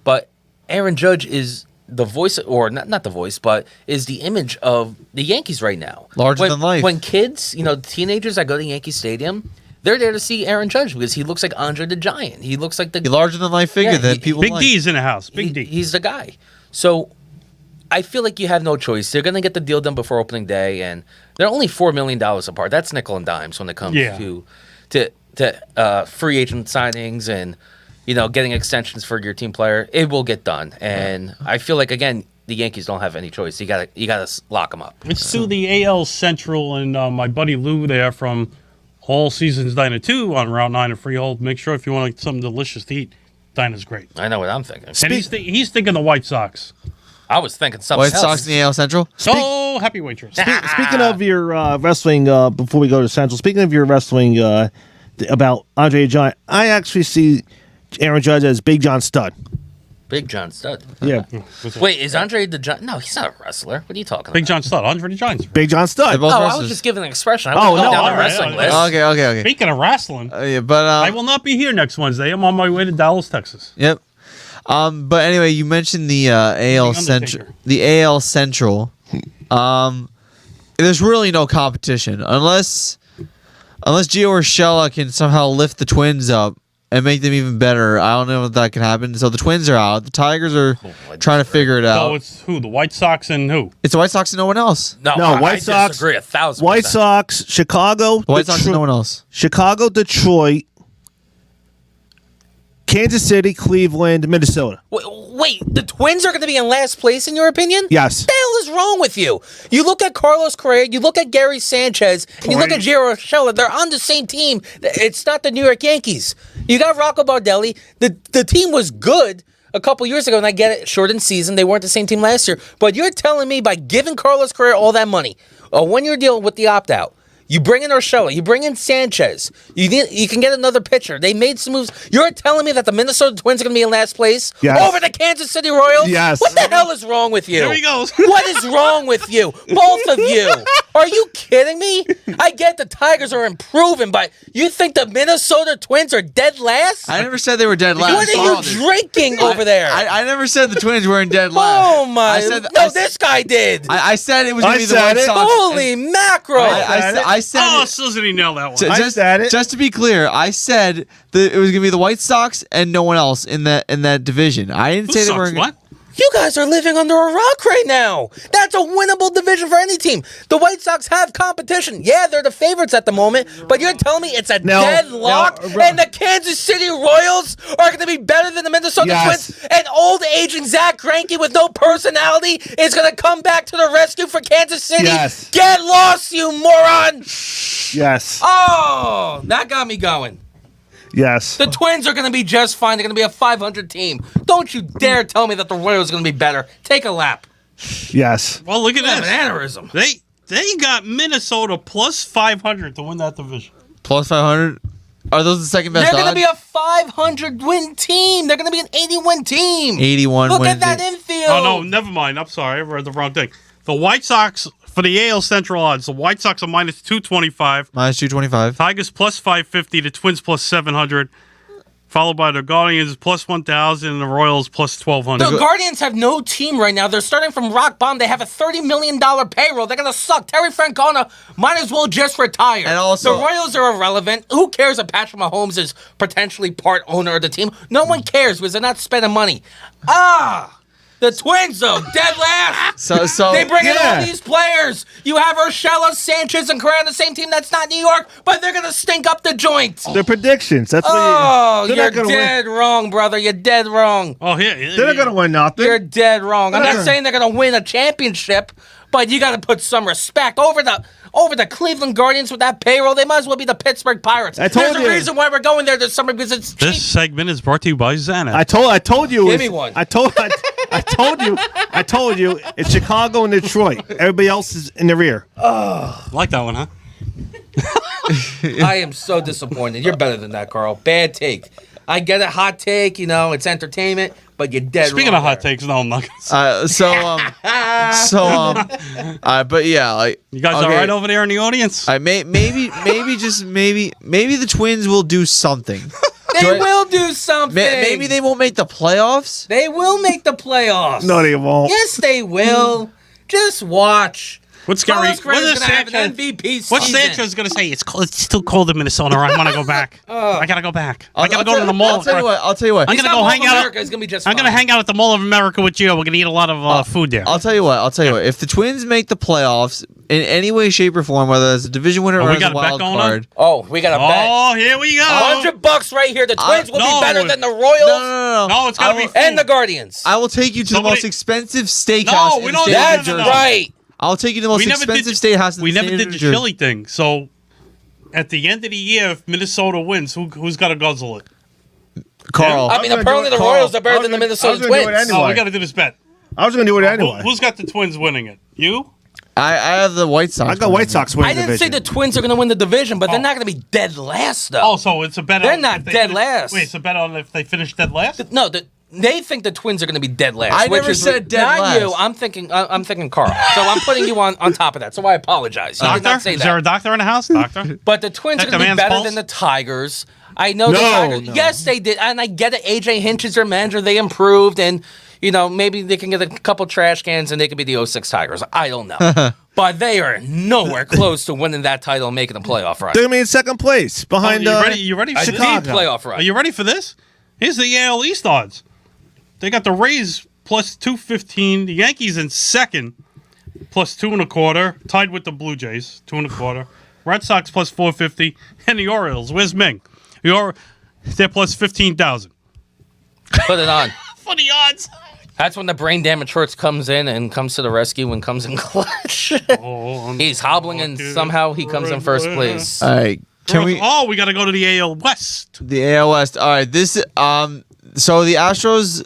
Speaker 6: But Aaron Judge is the voice, or not the voice, but is the image of the Yankees right now.
Speaker 8: Larger than life.
Speaker 6: When kids, teenagers that go to Yankee Stadium, they're there to see Aaron Judge because he looks like Andre the Giant. He looks like the
Speaker 8: larger than life figure that people
Speaker 5: Big
Speaker 8: like.
Speaker 5: D's in the house. Big D.
Speaker 6: He's the guy. So I feel like you have no choice. They're going to get the deal done before opening day, and they're only $4 million apart. That's nickel and dimes when it comes to free agent signings and getting extensions for your team player. It will get done, and I feel like again the Yankees don't have any choice. You gotta lock them up.
Speaker 5: It's to the AL Central, and my buddy Lou there from All Seasons Diner 2 on Route 9 in Freehold. Make sure if you want something delicious to eat, Diner's great.
Speaker 6: I know what I'm thinking.
Speaker 5: And he's thinking the White Sox.
Speaker 6: I was thinking something else.
Speaker 8: White Sox in the AL Central?
Speaker 5: Happy waitress.
Speaker 7: Speaking of your wrestling, before we go to Central, speaking of your wrestling about Andre the Giant, I actually see Aaron Judge as Big John Studd.
Speaker 6: Big John Studd.
Speaker 7: Yeah.
Speaker 6: Wait, is Andre the Giant? No, he's not a wrestler. What are you talking about?
Speaker 5: Big John Studd. Andre the Giant's.
Speaker 7: Big John Studd.
Speaker 6: I was just giving an expression. I wasn't going down the wrestling list.
Speaker 8: Okay.
Speaker 5: Speaking of wrestling,
Speaker 8: but
Speaker 5: I will not be here next Wednesday. I'm on my way to Dallas, Texas.
Speaker 8: Yep. But anyway, you mentioned the AL Central. The AL Central. There's really no competition unless Gio Urshela can somehow lift the Twins up and make them even better. I don't know if that can happen. So the Twins are out. The Tigers are trying to figure it out.
Speaker 5: So it's who? The White Sox and who?
Speaker 8: It's the White Sox and no one else.
Speaker 6: No,
Speaker 7: White
Speaker 6: I
Speaker 7: Sox.
Speaker 6: disagree 1,000%.
Speaker 7: White Sox, Chicago.
Speaker 8: The White Sox and no one else.
Speaker 7: Chicago, Detroit, Kansas City, Cleveland, Minnesota.
Speaker 6: Wait, the Twins are going to be in last place in your opinion?
Speaker 7: Yes.
Speaker 6: What the hell is wrong with you? You look at Carlos Correa, you look at Gary Sanchez, and you look at Gio Urshela. They're on the same team. It's not the New York Yankees. You got Rocco Baldelli. The team was good a couple years ago, and I get it, shortened season. They weren't the same team last year. But you're telling me by giving Carlos Correa all that money, a one-year deal with the opt-out, you bring in Urshela, you bring in Sanchez, you can get another pitcher. They made some moves. You're telling me that the Minnesota Twins are going to be in last place over the Kansas City Royals?
Speaker 7: Yes.
Speaker 6: What the hell is wrong with you?
Speaker 5: There he goes.
Speaker 6: What is wrong with you? Both of you. Are you kidding me? I get the Tigers are improving, but you think the Minnesota Twins are dead last?
Speaker 8: I never said they were dead last.
Speaker 6: What are you drinking over there?
Speaker 8: I never said the Twins were in dead last.
Speaker 6: Oh my! This guy did.
Speaker 8: I said it was going to be the White Sox.
Speaker 6: Holy mackerel!
Speaker 8: I said.
Speaker 5: Oh, Susan, he nailed that one.
Speaker 8: Just to be clear, I said that it was going to be the White Sox and no one else in that division. I didn't say they were.
Speaker 5: What?
Speaker 6: You guys are living under a rock right now. That's a winnable division for any team. The White Sox have competition. Yeah, they're the favorites at the moment, but you're telling me it's a deadlock and the Kansas City Royals are going to be better than the Minnesota Twins, and old aging Zach Greinke with no personality is going to come back to the rescue for Kansas City?
Speaker 7: Yes.
Speaker 6: Get lost, you moron!
Speaker 7: Yes.
Speaker 6: Oh, that got me going.
Speaker 7: Yes.
Speaker 6: The Twins are going to be just fine. They're going to be a 500 team. Don't you dare tell me that the Royals are going to be better. Take a lap.
Speaker 7: Yes.
Speaker 5: Well, look at
Speaker 6: An
Speaker 5: this.
Speaker 6: aneurysm.
Speaker 5: They got Minnesota plus 500 to win that division.
Speaker 8: Plus 500? Are those the second best
Speaker 6: They're going to
Speaker 8: odds?
Speaker 6: be a 500 win team. They're going to be an 80-win team.
Speaker 8: 81
Speaker 6: Look
Speaker 8: wins.
Speaker 6: at that infield.
Speaker 5: Oh, no, never mind. I'm sorry. I read the wrong thing. The White Sox, for the AL Central odds, the White Sox are minus 225.
Speaker 8: Minus 225.
Speaker 5: Tigers plus 550. The Twins plus 700. Followed by the Guardians plus 1,000 and the Royals plus 1,200.
Speaker 6: The Guardians have no team right now. They're starting from rock bottom. They have a $30 million payroll. They're going to suck. Terry Francona might as well just retire.
Speaker 8: And also,
Speaker 6: the Royals are irrelevant. Who cares if Patrick Mahomes is potentially part owner of the team? No one cares because they're not spending money. The Twins, though, dead last.
Speaker 8: So
Speaker 6: they bring in all these players. You have Urshela, Sanchez, and Correa on the same team. That's not New York, but they're going to stink up the joint.
Speaker 7: Their predictions. That's what
Speaker 6: you're dead wrong, brother. You're dead wrong.
Speaker 5: Oh, yeah.
Speaker 7: They're not going to win nothing.
Speaker 6: You're dead wrong. I'm not saying they're going to win a championship, but you got to put some respect over the Cleveland Guardians with that payroll. They might as well be the Pittsburgh Pirates. There's a reason why we're going there this summer because it's cheap.
Speaker 5: This segment is brought to you by Xanax.
Speaker 7: I told you.
Speaker 6: Give me one. I
Speaker 7: told you. It's Chicago and Detroit. Everybody else is in the rear.
Speaker 5: Like that one, huh?
Speaker 6: I am so disappointed. You're better than that, Carl. Bad take. I get a hot take. It's entertainment, but you're dead wrong.
Speaker 5: Speaking of hot takes, no, I'm not gonna say.
Speaker 8: But yeah, like
Speaker 5: you guys all right over there in the audience?
Speaker 8: Maybe the Twins will do something.
Speaker 6: They will do something.
Speaker 8: Maybe they won't make the playoffs.
Speaker 6: They will make the playoffs.
Speaker 7: No, they won't.
Speaker 6: Yes, they will. Just watch.
Speaker 5: What's
Speaker 6: Carlos
Speaker 5: Gary?
Speaker 6: Correa's gonna have an MVP
Speaker 5: What's
Speaker 6: season.
Speaker 5: Sanchez gonna say? It's cold. It's still cold in Minnesota. I want to go back. I gotta go back. I gotta go to the mall.
Speaker 8: I'll tell you what.
Speaker 5: I'm
Speaker 6: He's
Speaker 5: gonna
Speaker 6: not
Speaker 5: go
Speaker 6: Mall
Speaker 5: hang
Speaker 6: of
Speaker 5: out.
Speaker 6: America. It's gonna be just
Speaker 5: I'm gonna
Speaker 6: fine.
Speaker 5: hang out at the Mall of America with you. We're gonna eat a lot of food there.
Speaker 8: I'll tell you what. If the Twins make the playoffs in any way, shape, or form, whether it's a division winner or
Speaker 5: we
Speaker 8: as
Speaker 5: got
Speaker 8: a
Speaker 5: a bet
Speaker 8: wild
Speaker 5: going
Speaker 8: card.
Speaker 6: Oh, we got a bet.
Speaker 5: Oh, here we go.
Speaker 6: $100 right here. The Twins will
Speaker 5: no.
Speaker 6: be better than the Royals
Speaker 5: No, it's gotta be food.
Speaker 6: and the Guardians.
Speaker 8: I will take you to the most expensive steakhouse.
Speaker 5: we
Speaker 8: in
Speaker 5: don't-
Speaker 8: the state of
Speaker 6: That's
Speaker 8: New Jersey.
Speaker 6: right.
Speaker 8: I'll take you to the most expensive steakhouse in the
Speaker 5: We
Speaker 8: state
Speaker 5: never
Speaker 8: of
Speaker 5: did
Speaker 8: New
Speaker 5: the
Speaker 8: Jersey.
Speaker 5: chili thing. So at the end of the year, if Minnesota wins, who's got to guzzle it?
Speaker 8: Carl.
Speaker 6: I mean, apparently the Royals are better than the Minnesota Twins.
Speaker 5: Oh, we got to do this bet.
Speaker 7: I was going to do it anyway.
Speaker 5: Who's got the Twins winning it? You?
Speaker 8: I have the White Sox.
Speaker 7: I got White Sox winning
Speaker 6: I didn't
Speaker 7: division.
Speaker 6: say the Twins are going to win the division, but they're not going to be dead last, though.
Speaker 5: Oh, so it's a bet.
Speaker 6: They're
Speaker 5: on
Speaker 6: not
Speaker 5: if they
Speaker 6: dead
Speaker 5: finish-
Speaker 6: last.
Speaker 5: Wait, it's a bet on if they finish dead last.
Speaker 6: No, they think the Twins are going to be dead last.
Speaker 8: I
Speaker 6: which
Speaker 8: never
Speaker 6: is
Speaker 8: said dead
Speaker 6: not
Speaker 8: last.
Speaker 6: you. I'm thinking Carl. So I'm putting you on top of that. So I apologize. You did not
Speaker 5: Doctor,
Speaker 6: say
Speaker 5: is there a
Speaker 6: that.
Speaker 5: doctor in the house? Doctor.
Speaker 6: But the Twins
Speaker 5: Check
Speaker 6: are going
Speaker 5: the
Speaker 6: to be
Speaker 5: man's
Speaker 6: better
Speaker 5: pulse?
Speaker 6: than the Tigers. I know the
Speaker 7: No,
Speaker 6: Tigers.
Speaker 7: no.
Speaker 6: Yes, they did, and I get it. AJ Hinch is their manager. They improved, and maybe they can get a couple trash cans, and they could be the 06 Tigers. I don't know. But they are nowhere close to winning that title and making the playoff run.
Speaker 7: They're going to be in second place behind
Speaker 5: You ready for
Speaker 6: A
Speaker 5: this?
Speaker 6: deep playoff run.
Speaker 5: Are you ready for this? Here's the AL East odds. They got the Rays plus 215. The Yankees in second plus 2.25. Tied with the Blue Jays 2.25. Red Sox plus 450. And the Orioles. Where's Ming? They're plus 15,000.
Speaker 6: Put it on.
Speaker 5: For the odds.
Speaker 6: That's when the brain damage shorts comes in and comes to the rescue and comes in clutch. He's hobbling and somehow he comes in first place.
Speaker 8: All right.
Speaker 5: We got to go to the AL West.
Speaker 8: The AL West. All right. This so the Astros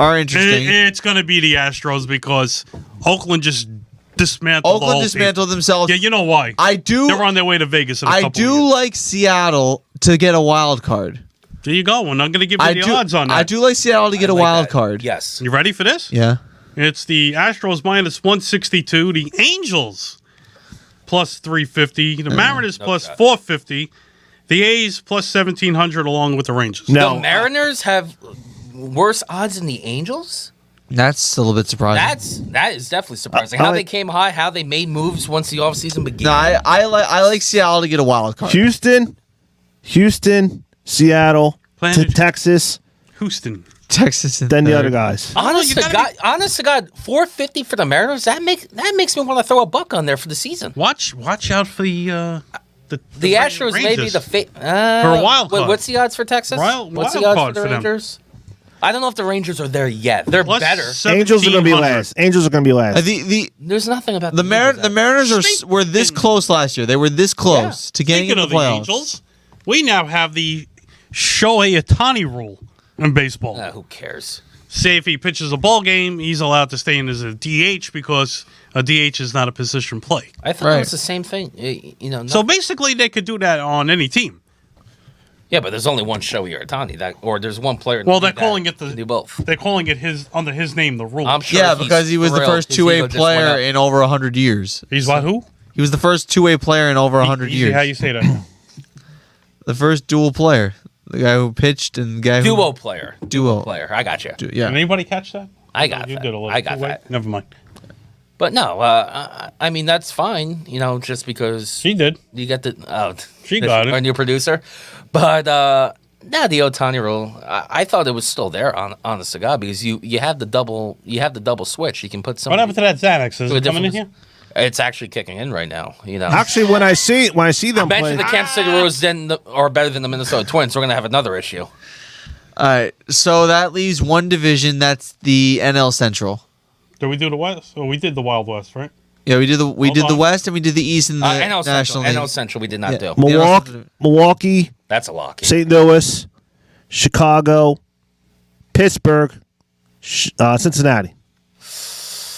Speaker 8: are interesting.
Speaker 5: It's going to be the Astros because Oakland just dismantled the whole
Speaker 8: dismantled
Speaker 5: team.
Speaker 8: themselves.
Speaker 5: Yeah, you know why.
Speaker 8: They're
Speaker 5: on their way to Vegas in a
Speaker 8: I
Speaker 5: couple
Speaker 8: do
Speaker 5: years.
Speaker 8: like Seattle to get a wild card.
Speaker 5: There you go. We're not going to give you the odds on that.
Speaker 8: I do like Seattle to get a wild card.
Speaker 6: Yes.
Speaker 5: You ready for this?
Speaker 8: Yeah.
Speaker 5: It's the Astros minus 162. The Angels plus 350. The Mariners plus 450. The A's plus 1,700 along with the Rangers.
Speaker 6: The Mariners have worse odds than the Angels?
Speaker 8: That's a little bit surprising.
Speaker 6: That is definitely surprising. How they came high, how they made moves once the offseason began.
Speaker 8: No, I like Seattle to get a wild card.
Speaker 7: Houston, Seattle, Texas,
Speaker 8: Texas, and
Speaker 7: then the other guys.
Speaker 6: Honest to God, 450 for the Mariners. That makes me want to throw a buck on there for the season.
Speaker 5: Watch out for the
Speaker 6: Astros may be
Speaker 5: Rangers.
Speaker 6: for
Speaker 5: a wild card.
Speaker 6: What's the odds for Texas? What's the
Speaker 5: wild
Speaker 6: odds
Speaker 5: card
Speaker 6: for the
Speaker 5: for them.
Speaker 6: Rangers? I don't know if the Rangers are there yet. They're better.
Speaker 7: Angels are going to be last. Angels are going to be last.
Speaker 6: There's nothing about
Speaker 8: the Mariners were this close last year. They were this close to getting
Speaker 5: Speaking
Speaker 8: into
Speaker 5: of
Speaker 8: the
Speaker 5: the
Speaker 8: playoffs.
Speaker 5: Angels, we now have the Shohei Ohtani rule in baseball.
Speaker 6: Who cares?
Speaker 5: Say if he pitches a ball game, he's allowed to stay in as a DH because a DH is not a position play.
Speaker 6: I thought it was the same thing.
Speaker 5: So basically, they could do that on any team.
Speaker 6: Yeah, but there's only one Shohei Ohtani, or there's one player.
Speaker 5: Well, they're calling it
Speaker 6: do both.
Speaker 5: They're calling it under his name the rule.
Speaker 6: I'm sure.
Speaker 8: Yeah, because he was the first two-way player in over 100 years.
Speaker 5: He's what? Who?
Speaker 8: He was the first two-way player in over 100
Speaker 5: Easy,
Speaker 8: years.
Speaker 5: how you say that?
Speaker 8: The first dual player, the guy who pitched and the guy who
Speaker 6: Duo player.
Speaker 8: Duo
Speaker 6: player. I got you.
Speaker 8: Yeah.
Speaker 5: Did anybody catch that?
Speaker 6: I got
Speaker 5: you
Speaker 6: that.
Speaker 5: Did a little
Speaker 6: I got
Speaker 5: two-way?
Speaker 6: that.
Speaker 5: Never mind.
Speaker 6: But no, I mean that's fine. Just because
Speaker 5: she did.
Speaker 6: You got
Speaker 5: she got it.
Speaker 6: Our new producer, but the Ohtani rule. I thought it was still there on the cigar because you have the double switch. You can put some.
Speaker 5: What happened to that Xanax? Is it coming in here?
Speaker 6: It's actually kicking in right now.
Speaker 7: Actually, when I see them
Speaker 6: I bet
Speaker 7: play,
Speaker 6: you the Kansas City Royals are better than the Minnesota Twins. We're gonna have another issue.
Speaker 8: All right, so that leaves one division. That's the NL Central.
Speaker 5: Did we do the West? Oh, we did the Wild West, right?
Speaker 8: Yeah, we did the West and we did the East and the
Speaker 6: NL
Speaker 8: National League.
Speaker 6: NL Central we did not do.
Speaker 7: Milwaukee.
Speaker 6: That's a lock.
Speaker 7: St. Louis, Chicago, Pittsburgh, Cincinnati.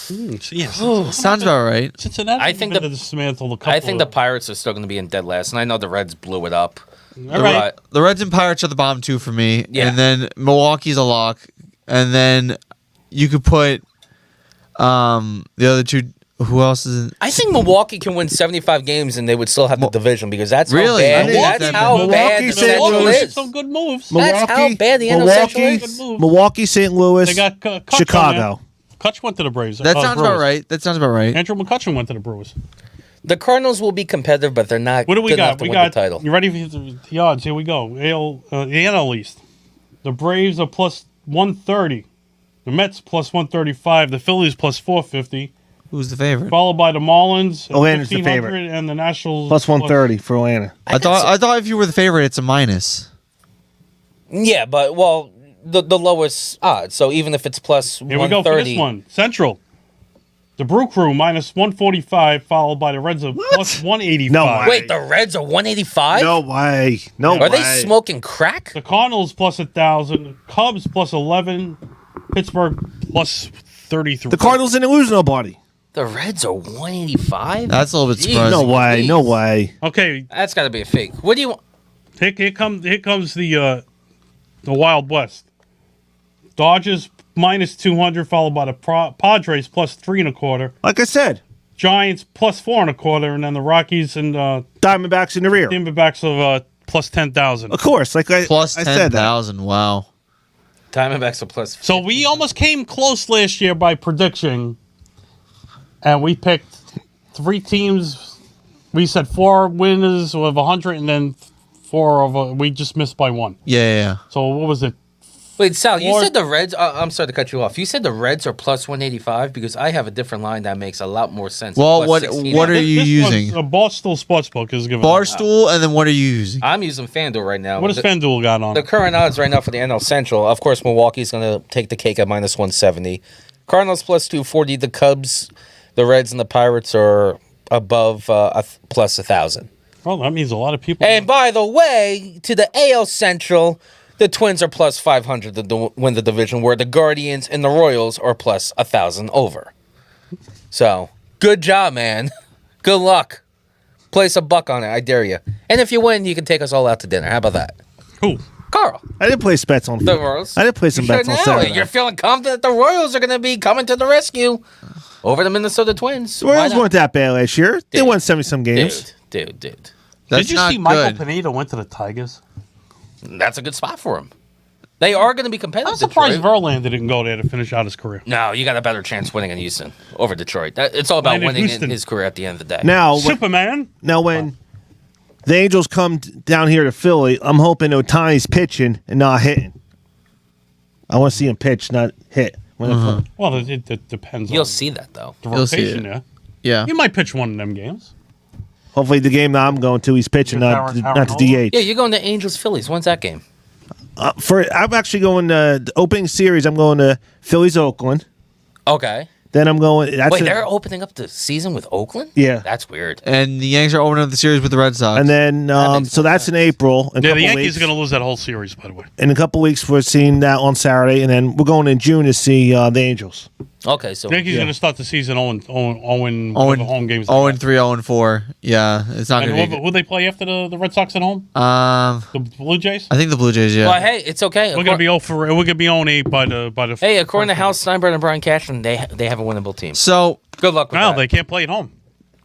Speaker 5: Yes.
Speaker 8: Sounds about right.
Speaker 5: Cincinnati.
Speaker 6: I think the Pirates are still going to be in dead last, and I know the Reds blew it up.
Speaker 8: The Reds and Pirates are the bottom two for me,
Speaker 6: Yeah.
Speaker 8: and then Milwaukee's a lock, and then you could put the other two. Who else is?
Speaker 6: I think Milwaukee can win 75 games and they would still have the division because that's
Speaker 8: Really?
Speaker 6: how
Speaker 8: I
Speaker 6: bad,
Speaker 8: think
Speaker 6: that's
Speaker 8: that
Speaker 6: how
Speaker 7: Milwaukee,
Speaker 6: bad the
Speaker 7: St.
Speaker 6: Central
Speaker 7: Louis.
Speaker 6: is.
Speaker 5: Some good moves.
Speaker 6: That's how bad the NL Central
Speaker 7: Milwaukee,
Speaker 6: is.
Speaker 5: Good move.
Speaker 7: Milwaukee, St. Louis,
Speaker 5: They got Kutch
Speaker 7: Chicago.
Speaker 5: Kutch went to the Braves.
Speaker 8: That sounds
Speaker 5: Brewers.
Speaker 8: about right. That sounds about right.
Speaker 5: Andrew McCutcheon went to the Brewers.
Speaker 6: The Cardinals will be competitive, but they're not
Speaker 5: What do we
Speaker 6: good enough
Speaker 5: got?
Speaker 6: to
Speaker 5: We
Speaker 6: win
Speaker 5: got.
Speaker 6: the title.
Speaker 5: You ready for the odds? Here we go. The NL East. The Braves are plus 130. The Mets plus 135. The Phillies plus 450.
Speaker 8: Who's the favorite?
Speaker 5: Followed by the Marlins at
Speaker 7: Atlanta's the
Speaker 5: 1500
Speaker 7: favorite.
Speaker 5: and the Nationals
Speaker 7: Plus 130 for Atlanta.
Speaker 8: I thought if you were the favorite, it's a minus.
Speaker 6: Yeah, but the lowest odds. So even if it's plus
Speaker 5: Here we go for
Speaker 6: 130,
Speaker 5: this one. Central. The Brew Crew minus 145, followed by the Reds of plus 185.
Speaker 7: No way.
Speaker 6: wait, the Reds are 185.
Speaker 7: No way. No
Speaker 6: Are
Speaker 7: way.
Speaker 6: they smoking crack?
Speaker 5: The Cardinals plus 1,000. Cubs plus 11. Pittsburgh plus 33.
Speaker 7: The Cardinals didn't lose nobody.
Speaker 6: The Reds are 185.
Speaker 8: That's a little bit
Speaker 6: Jeez.
Speaker 8: surprising.
Speaker 7: No way. No way.
Speaker 5: Okay,
Speaker 6: That's got to be a fake. What do you want?
Speaker 5: here comes the Wild West. Dodgers minus 200, followed by the Padres plus 3.25.
Speaker 7: Like I said,
Speaker 5: Giants plus 4.25, and then the Rockies and
Speaker 7: Diamondbacks in the rear.
Speaker 5: Diamondbacks of plus 10,000.
Speaker 7: Of course. Like
Speaker 8: Plus
Speaker 7: I said that.
Speaker 8: 10,000. Wow.
Speaker 6: Diamondbacks are plus.
Speaker 5: So we almost came close last year by prediction, and we picked 3 teams. We said 4 winners of 100, and then 4 of we just missed by 1.
Speaker 8: Yeah.
Speaker 5: So what was it?
Speaker 6: Wait, Sal, you
Speaker 5: Or-
Speaker 6: said the Reds. I'm sorry to cut you off. You said the Reds are plus 185 because I have a different line that makes a lot more sense.
Speaker 8: Well,
Speaker 6: Plus
Speaker 8: what
Speaker 6: 16.
Speaker 8: what are you
Speaker 5: This
Speaker 8: using?
Speaker 5: one's a Barstool Sportsbook is giving.
Speaker 8: Barstool, and then what are you using?
Speaker 6: I'm using FanDuel right now.
Speaker 5: What does FanDuel got on?
Speaker 6: The current odds right now for the NL Central, of course, Milwaukee's going to take the cake at minus 170. Cardinals plus 240. The Cubs, the Reds, and the Pirates are above plus 1,000.
Speaker 5: Well, that means a lot of people.
Speaker 6: And by the way, to the AL Central, the Twins are plus 500 to win the division, where the Guardians and the Royals are plus 1,000 over. So, good job, man. Good luck. Place a buck on it. I dare you. And if you win, you can take us all out to dinner. How about that?
Speaker 5: Who?
Speaker 6: Carl.
Speaker 7: I didn't place bets on
Speaker 6: The Royals.
Speaker 7: I didn't play some
Speaker 6: You
Speaker 7: bets
Speaker 6: should
Speaker 7: on
Speaker 6: now.
Speaker 7: Saturday.
Speaker 6: You're feeling confident the Royals are going to be coming to the rescue over the Minnesota Twins.
Speaker 7: The Royals
Speaker 6: Why not?
Speaker 7: weren't that bad last year. They
Speaker 6: Dude.
Speaker 7: won 70-some games.
Speaker 6: Dude.
Speaker 8: That's
Speaker 5: Did you
Speaker 8: not
Speaker 5: see Michael
Speaker 8: good.
Speaker 5: Pineda went to the Tigers?
Speaker 6: That's a good spot for him. They are going to be competitive.
Speaker 5: I'm surprised
Speaker 6: Detroit.
Speaker 5: Verlander didn't go there to finish out his career.
Speaker 6: No, you got a better chance winning in Houston over Detroit. It's all about
Speaker 5: Playing in
Speaker 6: winning in
Speaker 5: Houston.
Speaker 6: his career at the end of the day.
Speaker 7: Now,
Speaker 5: Superman.
Speaker 7: when the Angels come down here to Philly, I'm hoping Otani's pitching and not hitting. I want to see him pitch, not hit.
Speaker 5: Well, it depends.
Speaker 6: You'll
Speaker 5: on
Speaker 6: see that, though.
Speaker 5: the
Speaker 8: You'll see
Speaker 5: rotation.
Speaker 8: it.
Speaker 5: Yeah,
Speaker 8: Yeah.
Speaker 5: you might pitch one of them games.
Speaker 7: Hopefully, the game that I'm going to, he's pitching, not the DH.
Speaker 6: Yeah, you're going to Angels Phillies. When's that game?
Speaker 7: I'm actually going to the opening series. I'm going to Phillies Oakland.
Speaker 6: Okay.
Speaker 7: Then I'm going.
Speaker 6: Wait, they're opening up the season with Oakland?
Speaker 7: Yeah.
Speaker 6: That's weird.
Speaker 8: And the Yankees are opening up the series with the Red Sox.
Speaker 7: And then
Speaker 6: makes
Speaker 7: so that's in April. In a
Speaker 5: Yeah, the
Speaker 7: couple
Speaker 5: Yankees
Speaker 7: weeks.
Speaker 5: are going to lose that whole series, by the way.
Speaker 7: In a couple weeks, we're seeing that on Saturday, and then we're going in June to see the Angels.
Speaker 6: Okay, so
Speaker 5: The Yankees are going to start the season 0
Speaker 8: Owen,
Speaker 5: whatever home games.
Speaker 8: 0 and 3, 0 and 4. Yeah, it's not
Speaker 5: And
Speaker 8: going to be.
Speaker 5: who they play after the Red Sox at home? The Blue Jays.
Speaker 8: I think the Blue Jays. Yeah.
Speaker 6: well, hey, it's okay.
Speaker 5: We're going to be 0-8 by the.
Speaker 6: Hey, according to Hal Steinbrenner and Brian Cashman, they have a winnable team.
Speaker 8: So
Speaker 6: Good luck with
Speaker 5: No,
Speaker 6: that.
Speaker 5: they can't play at home.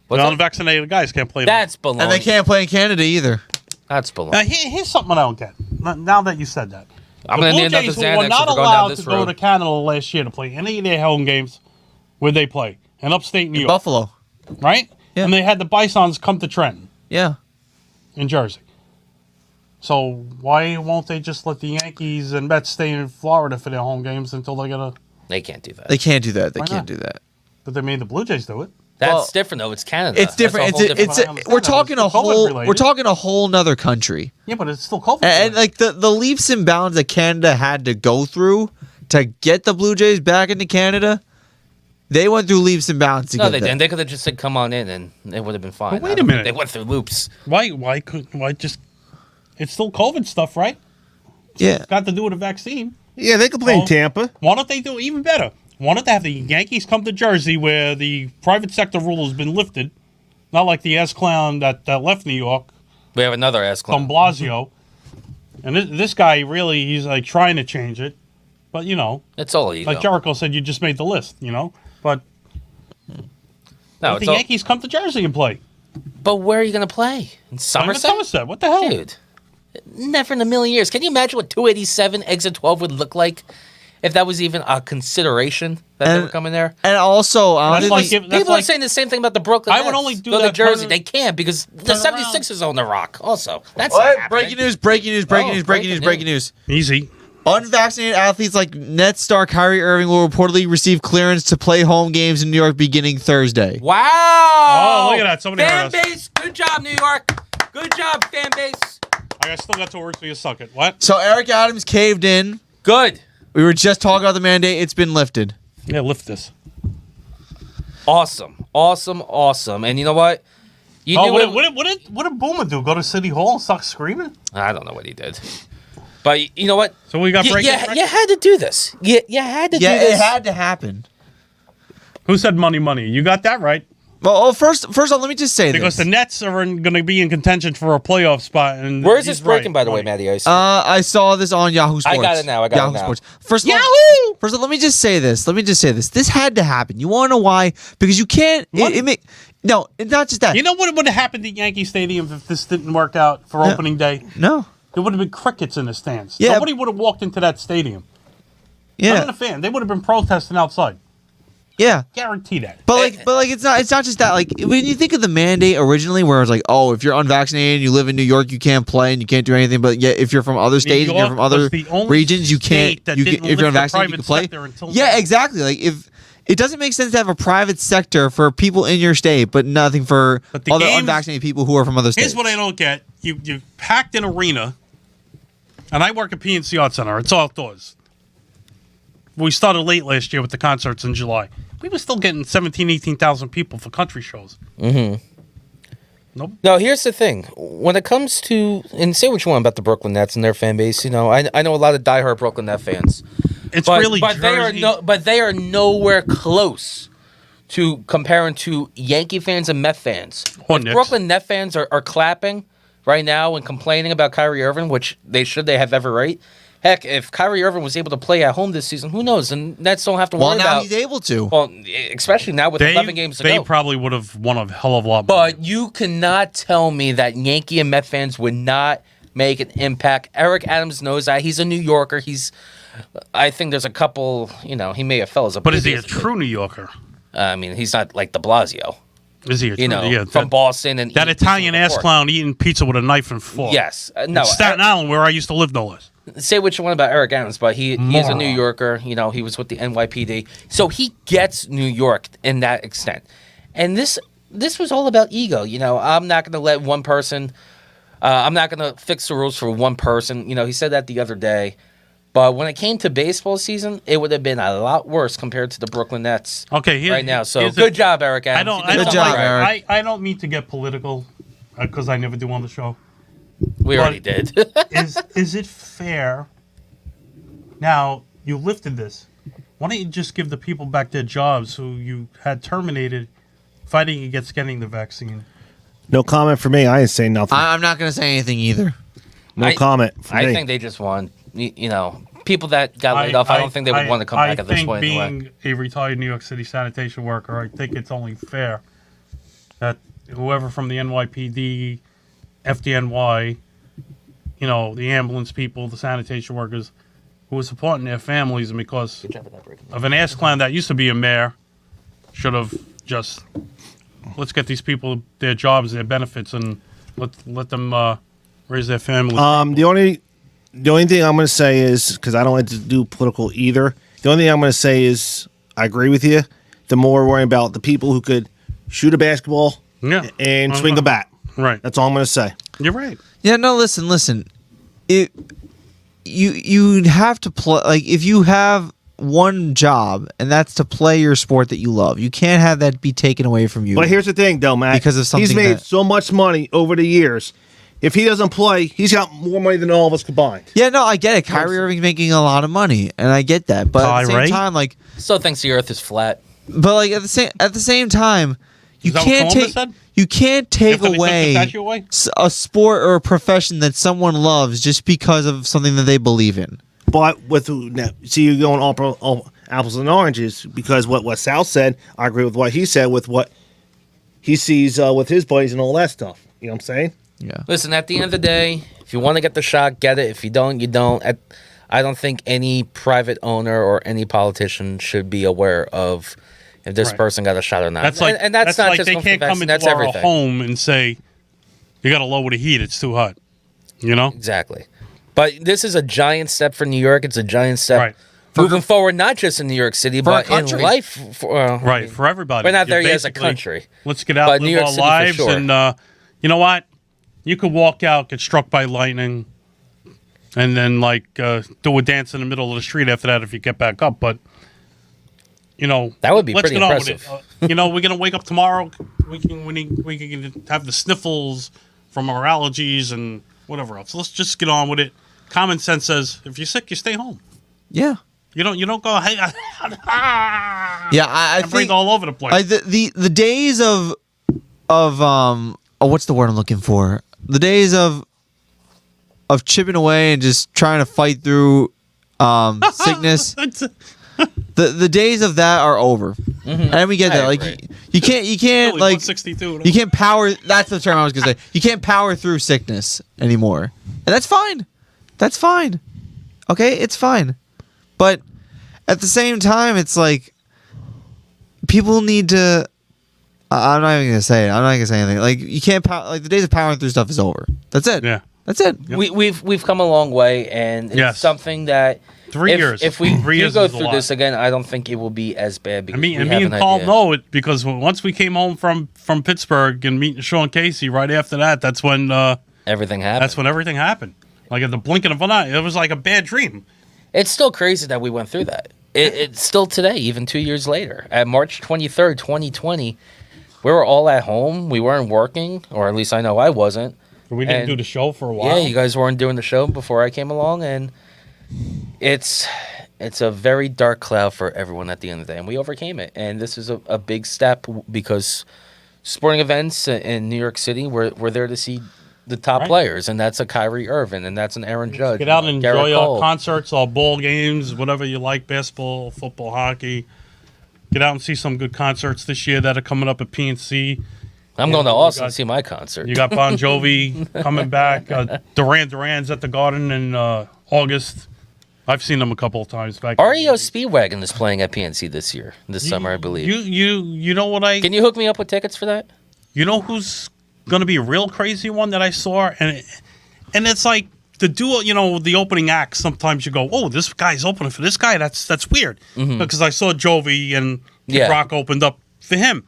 Speaker 6: What's that?
Speaker 5: Non-vaccinated guys can't play at home.
Speaker 6: That's baloney.
Speaker 8: and they can't play in Canada either.
Speaker 6: That's baloney.
Speaker 5: Now, here's something I don't get. Now that you said that,
Speaker 6: I'm
Speaker 5: the
Speaker 6: going to
Speaker 5: Blue
Speaker 6: need another
Speaker 5: Jays were
Speaker 6: Xanax
Speaker 5: not
Speaker 6: if we're going down
Speaker 5: allowed
Speaker 6: this
Speaker 5: to go
Speaker 6: road.
Speaker 5: to Canada last year to play any of their home games. Where they play in upstate New York,
Speaker 8: Buffalo.
Speaker 5: right?
Speaker 8: Yeah.
Speaker 5: And they had the Bisons come to Trenton
Speaker 8: Yeah.
Speaker 5: in Jersey. So why won't they just let the Yankees and Mets stay in Florida for their home games until they get a?
Speaker 6: They can't do that.
Speaker 8: They can't do that. They
Speaker 5: Why
Speaker 8: can't
Speaker 5: not?
Speaker 8: do that.
Speaker 5: But they made the Blue Jays do it.
Speaker 6: That's
Speaker 8: Well,
Speaker 6: different, though. It's Canada.
Speaker 8: It's different.
Speaker 6: That's a whole different-
Speaker 5: I understand
Speaker 8: We're
Speaker 5: that.
Speaker 8: talking
Speaker 5: It's
Speaker 8: a
Speaker 5: still COVID
Speaker 8: whole.
Speaker 5: related.
Speaker 8: We're talking a whole nother country.
Speaker 5: Yeah, but it's still COVID.
Speaker 8: And like the leaps and bounds that Canada had to go through to get the Blue Jays back into Canada, they went through leaps and bounds to
Speaker 6: No,
Speaker 8: get
Speaker 6: they
Speaker 8: there.
Speaker 6: didn't. They could have just said, "Come on in," and it would have been fine.
Speaker 5: But wait
Speaker 6: I
Speaker 5: a
Speaker 6: don't think
Speaker 5: minute.
Speaker 6: They went through loops.
Speaker 5: Why just? It's still COVID stuff, right?
Speaker 8: Yeah.
Speaker 5: Got to do with a vaccine.
Speaker 7: Yeah, they can play
Speaker 5: Oh.
Speaker 7: in Tampa.
Speaker 5: Why don't they do it even better? Why don't they have the Yankees come to Jersey where the private sector rule has been lifted? Not like the ass clown that left New York,
Speaker 6: We have another ass
Speaker 5: Tom
Speaker 6: clown.
Speaker 5: Blasio. And this guy really, he's like trying to change it. But,
Speaker 6: It's all ego.
Speaker 5: like Jericho said, you just made the list, But
Speaker 6: No,
Speaker 5: Let the Yankees come to Jersey and play.
Speaker 6: But where are you going to play? In
Speaker 5: I'm in
Speaker 6: Somerset?
Speaker 5: Somerset. What the hell?
Speaker 6: Dude, never in a million years. Can you imagine what 287 exit 12 would look like if that was even a consideration that they were coming there?
Speaker 8: And also,
Speaker 6: People are saying the same thing about the Brooklyn Nets.
Speaker 5: I would only do
Speaker 6: Go to
Speaker 5: that
Speaker 6: Jersey.
Speaker 5: turn-
Speaker 6: They can't because the
Speaker 5: turn
Speaker 6: 76ers own the Rock also. That's
Speaker 8: What?
Speaker 6: not happening.
Speaker 8: Breaking news, breaking news, breaking news, breaking news, breaking news.
Speaker 5: Easy.
Speaker 8: Unvaccinated athletes like Nets star Kyrie Irving will reportedly receive clearance to play home games in New York beginning Thursday.
Speaker 6: Wow.
Speaker 5: Oh, look at that. Somebody
Speaker 6: Fan
Speaker 5: heard us.
Speaker 6: base. Good job, New York. Good job, fan base.
Speaker 5: I still got to work for you. Suck it. What?
Speaker 8: So Eric Adams caved in.
Speaker 6: Good.
Speaker 8: We were just talking about the mandate. It's been lifted.
Speaker 5: Yeah, lift this.
Speaker 6: Awesome. And you know what? You knew
Speaker 5: What did Boomer do? Go to City Hall and start screaming?
Speaker 6: I don't know what he did. But you know what?
Speaker 5: So we got breaking.
Speaker 6: You had to do this. You had to do this.
Speaker 8: Yeah, it had to happen.
Speaker 5: Who said money? You got that right.
Speaker 8: Well, first off, let me just say
Speaker 5: because
Speaker 8: this.
Speaker 5: the Nets are going to be in contention for a playoff spot. And
Speaker 6: where is this breaking, by the way, Matty Ice?
Speaker 8: I saw this on Yahoo Sports.
Speaker 6: I got it now.
Speaker 8: Yahoo Sports. First of all, let me just say this. This had to happen. You want to know why? Because you can't. No, it's not just that.
Speaker 5: You know what would have happened at Yankee Stadium if this didn't work out for opening day?
Speaker 8: No.
Speaker 5: There would have been crickets in the stands.
Speaker 8: Yeah.
Speaker 5: Nobody would have walked into that stadium.
Speaker 8: Yeah.
Speaker 5: Not even a fan. They would have been protesting outside.
Speaker 8: Yeah.
Speaker 5: Guarantee that.
Speaker 8: But it's not just that. Like when you think of the mandate originally, where it was like, oh, if you're unvaccinated and you live in New York, you can't play and you can't do anything. But yet, if you're from other states and you're from other regions, you can't. If you're unvaccinated, you can play. Yeah, exactly. Like if it doesn't make sense to have a private sector for people in your state, but nothing for other unvaccinated people who are from other states.
Speaker 5: Here's what I don't get: you packed an arena, and I work at PNC Art Center. It's outdoors. We started late last year with the concerts in July. We were still getting 17,000, 18,000 people for country shows.
Speaker 6: Mm-hmm.
Speaker 5: Nope.
Speaker 6: Now, here's the thing. When it comes to, and say what you want about the Brooklyn Nets and their fan base, I know a lot of diehard Brooklyn Net fans.
Speaker 5: It's
Speaker 6: but they are nowhere close to comparing to Yankee fans and Met fans. If Brooklyn Net fans are clapping right now and complaining about Kyrie Irving, which they have every right. Heck, if Kyrie Irving was able to play at home this season, who knows? And Nets don't have to worry about.
Speaker 8: Well, now he's able to.
Speaker 6: Well, especially now with 11 games to go.
Speaker 5: They probably would have won a hell of a lot more.
Speaker 6: But you cannot tell me that Yankee and Met fans would not make an impact. Eric Adams knows that. He's a New Yorker. I think there's a couple, he may have fell as a
Speaker 5: But is he a true New Yorker?
Speaker 6: I mean, he's not like de Blasio.
Speaker 5: Is he a true,
Speaker 6: from Boston and
Speaker 5: that Italian ass clown eating pizza with a knife and fork?
Speaker 6: Yes. No.
Speaker 5: In Staten Island, where I used to live, no less.
Speaker 6: Say what you want about Eric Adams, but he's a New Yorker. He was with the NYPD, so he gets New York in that extent. And this was all about ego. I'm not going to let one person. I'm not going to fix the rules for one person. He said that the other day. But when it came to baseball season, it would have been a lot worse compared to the Brooklyn Nets.
Speaker 5: Right
Speaker 6: now. So good job, Eric Adams.
Speaker 5: I don't mean to get political because I never do on the show.
Speaker 6: We already did.
Speaker 5: is it fair? Now you lifted this. Why don't you just give the people back their jobs who you had terminated fighting against getting the vaccine?
Speaker 7: No comment for me. I ain't saying nothing.
Speaker 8: I'm not going to say anything either.
Speaker 7: No comment for me.
Speaker 6: I think they just won. People that got laid off, I don't think they would want to come back at this point.
Speaker 5: Being a retired New York City sanitation worker, I think it's only fair that whoever from the NYPD, FDNY, the ambulance people, the sanitation workers, who are supporting their families, and because of an ass clown that used to be a mayor, should have just let's get these people their jobs, their benefits, and let them raise their families.
Speaker 7: The only thing I'm going to say is, because I don't like to do political either, the only thing I'm going to say is I agree with you. The more we're worrying about the people who could shoot a basketball and swing a bat.
Speaker 5: Right.
Speaker 7: That's all I'm going to say.
Speaker 5: You're right.
Speaker 8: Yeah, no, listen. You have to play, like, if you have one job, and that's to play your sport that you love. You can't have that be taken away from you.
Speaker 7: But here's the thing, though, Matt.
Speaker 8: Because of something
Speaker 7: he's made so much money over the years. If he doesn't play, he's got more money than all of us combined.
Speaker 8: Yeah, no, I get it. Kyrie Irving's making a lot of money, and I get that. But at the same time, like,
Speaker 6: still thinks the Earth is flat.
Speaker 8: But like at the same time, you can't take away a sport or a profession that someone loves just because of something that they believe in.
Speaker 7: But you're going all apples and oranges, because what Sal said, I agree with what he said with what he sees with his buddies and all that stuff. You know what I'm saying?
Speaker 8: Yeah.
Speaker 6: Listen, at the end of the day, if you want to get the shot, get it. If you don't, you don't. I don't think any private owner or any politician should be aware of if this person got a shot or not.
Speaker 5: That's like,
Speaker 6: and that's not
Speaker 5: like
Speaker 6: just
Speaker 5: they can't come into our home and say, you got to lower the heat. It's too hot. You know?
Speaker 6: Exactly. But this is a giant step for New York. It's a giant step moving forward, not just in New York City, but in life.
Speaker 5: For everybody.
Speaker 6: We're not there yet as a country.
Speaker 5: Let's get out,
Speaker 6: but
Speaker 5: live
Speaker 6: New York
Speaker 5: our
Speaker 6: City
Speaker 5: lives,
Speaker 6: for sure.
Speaker 5: and you know what? You could walk out, get struck by lightning, and then do a dance in the middle of the street after that if you get back up. But
Speaker 6: that would be
Speaker 5: let's
Speaker 6: pretty
Speaker 5: get
Speaker 6: impressive.
Speaker 5: On with it. We're gonna wake up tomorrow. We can have the sniffles from our allergies and whatever else. Let's just get on with it. Common sense says if you're sick, you stay home.
Speaker 8: Yeah.
Speaker 5: You don't go hey.
Speaker 8: Yeah, I
Speaker 5: breathe all over the place.
Speaker 8: The days of what's the word I'm looking for? The days of chipping away and just trying to fight through sickness. The days of that are over, and we get that. Like you can't
Speaker 5: Really,
Speaker 8: like
Speaker 5: 162,
Speaker 8: you can't power. That's the term I was gonna say. You can't power through sickness anymore, and that's fine. That's fine. Okay, it's fine. But at the same time, it's like people need to. I'm not even gonna say it. I'm not gonna say anything. Like you can't like the days of powering through stuff is over. That's it.
Speaker 5: Yeah,
Speaker 8: that's it.
Speaker 5: Yep.
Speaker 6: We've come a long way, and it's something that
Speaker 5: 3 years.
Speaker 6: If we
Speaker 5: 3 years
Speaker 6: go
Speaker 5: is a
Speaker 6: through
Speaker 5: lot.
Speaker 6: this again, I don't think it will be as bad. Because
Speaker 5: me and Paul know it because once we came home from Pittsburgh and meeting Sean Casey, right after that, that's when
Speaker 6: everything happened.
Speaker 5: That's when everything happened. Like at the blink of an eye, it was like a bad dream.
Speaker 6: It's still crazy that we went through that. It's still today, even 2 years later. At March 23rd, 2020, we were all at home. We weren't working, or at least I know I wasn't.
Speaker 5: We didn't do the show for a while.
Speaker 6: Yeah, you guys weren't doing the show before I came along, and it's a very dark cloud for everyone at the end of the day, and we overcame it. And this is a big step because sporting events in New York City, we're there to see the top players, and that's a Kyrie Irving, and that's an Aaron Judge.
Speaker 5: Get out and enjoy
Speaker 6: Garrett
Speaker 5: our
Speaker 6: Cole.
Speaker 5: concerts, our ball games, whatever you like, basketball, football, hockey. Get out and see some good concerts this year that are coming up at PNC.
Speaker 6: I'm going to Austin to see my concert.
Speaker 5: You got Bon Jovi coming back. Duran's at the Garden in August. I've seen them a couple of times back.
Speaker 6: REO Speedwagon is playing at PNC this summer, I believe.
Speaker 5: You know what
Speaker 6: Can you hook me up with tickets for that?
Speaker 5: You know who's going to be a real crazy one that I saw, and it's like the duo. The opening act. Sometimes you go, "Oh, this guy's opening for this guy." That's weird because I saw Jovi and Kid Rock opened up for him.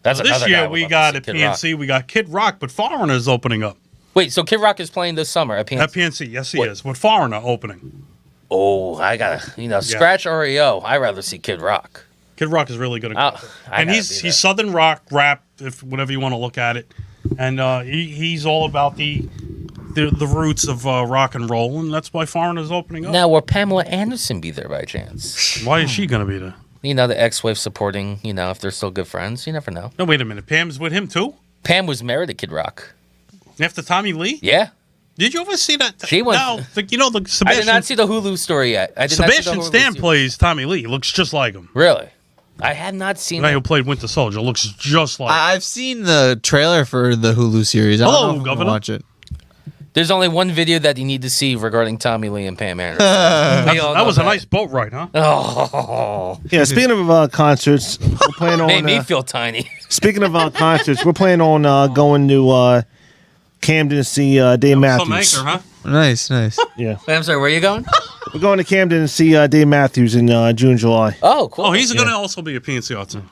Speaker 6: That's
Speaker 5: this
Speaker 6: another
Speaker 5: year
Speaker 6: guy
Speaker 5: we got at PNC. We got Kid Rock, but Foreigner's opening up.
Speaker 6: Wait, so Kid Rock is playing this summer at PNC?
Speaker 5: At PNC, yes, he is. With Foreigner opening.
Speaker 6: Oh, I gotta scratch REO. I'd rather see Kid Rock.
Speaker 5: Kid Rock is really good at it. And he's Southern rock, rap, if whatever you want to look at it. And he's all about the roots of rock and roll, and that's why Foreigner's opening up.
Speaker 6: Now, will Pamela Anderson be there by chance?
Speaker 5: Why is she going to be there?
Speaker 6: The ex-wife supporting, if they're still good friends. You never know.
Speaker 5: No, wait a minute. Pam's with him, too?
Speaker 6: Pam was married to Kid Rock.
Speaker 5: After Tommy Lee?
Speaker 6: Yeah.
Speaker 5: Did you ever see that?
Speaker 6: She went.
Speaker 5: No, the Sebastian.
Speaker 6: I did not see the Hulu story yet.
Speaker 5: Sebastian Stan plays Tommy Lee. Looks just like him.
Speaker 6: Really? I had not seen
Speaker 5: the guy who played Winter Soldier. Looks just like him.
Speaker 8: I've seen the trailer for the Hulu series. I don't know if I'm gonna
Speaker 5: Governor.
Speaker 8: watch it.
Speaker 6: There's only one video that you need to see regarding Tommy Lee and Pam Anderson.
Speaker 5: That was a nice boat ride, huh?
Speaker 6: Oh.
Speaker 7: Yeah, speaking of concerts, we're planning on...
Speaker 6: Made me feel tiny.
Speaker 7: Speaking of concerts, we're planning on going to Camden to see Dave Matthews.
Speaker 5: Some anchor, huh?
Speaker 8: Nice.
Speaker 7: Yeah.
Speaker 6: Wait, I'm sorry, where are you going?
Speaker 7: We're going to Camden to see Dave Matthews in June, July.
Speaker 6: Oh, cool.
Speaker 5: Oh, he's going to also be a PNC author.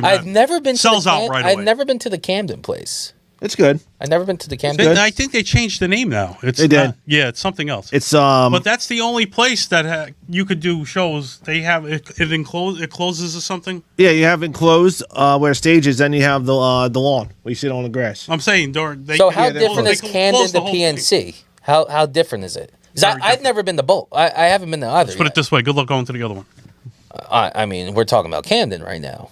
Speaker 6: I've never been
Speaker 5: Sells out right away.
Speaker 6: I've never been to the Camden place.
Speaker 7: It's good.
Speaker 6: I've never been to the Camden.
Speaker 7: good.
Speaker 5: I think they changed the name now.
Speaker 7: They did.
Speaker 5: Yeah, it's something else.
Speaker 7: It's
Speaker 5: But that's the only place that you could do shows. They have it closes or something.
Speaker 7: Yeah, you have enclosed where stage is, then you have the lawn where you sit on the grass.
Speaker 5: I'm saying,
Speaker 6: so how different is Camden to PNC? How different is it? I've never been to both. I haven't been to either.
Speaker 5: Let's put it this way. Good luck going to the other one.
Speaker 6: I mean, we're talking about Camden right now.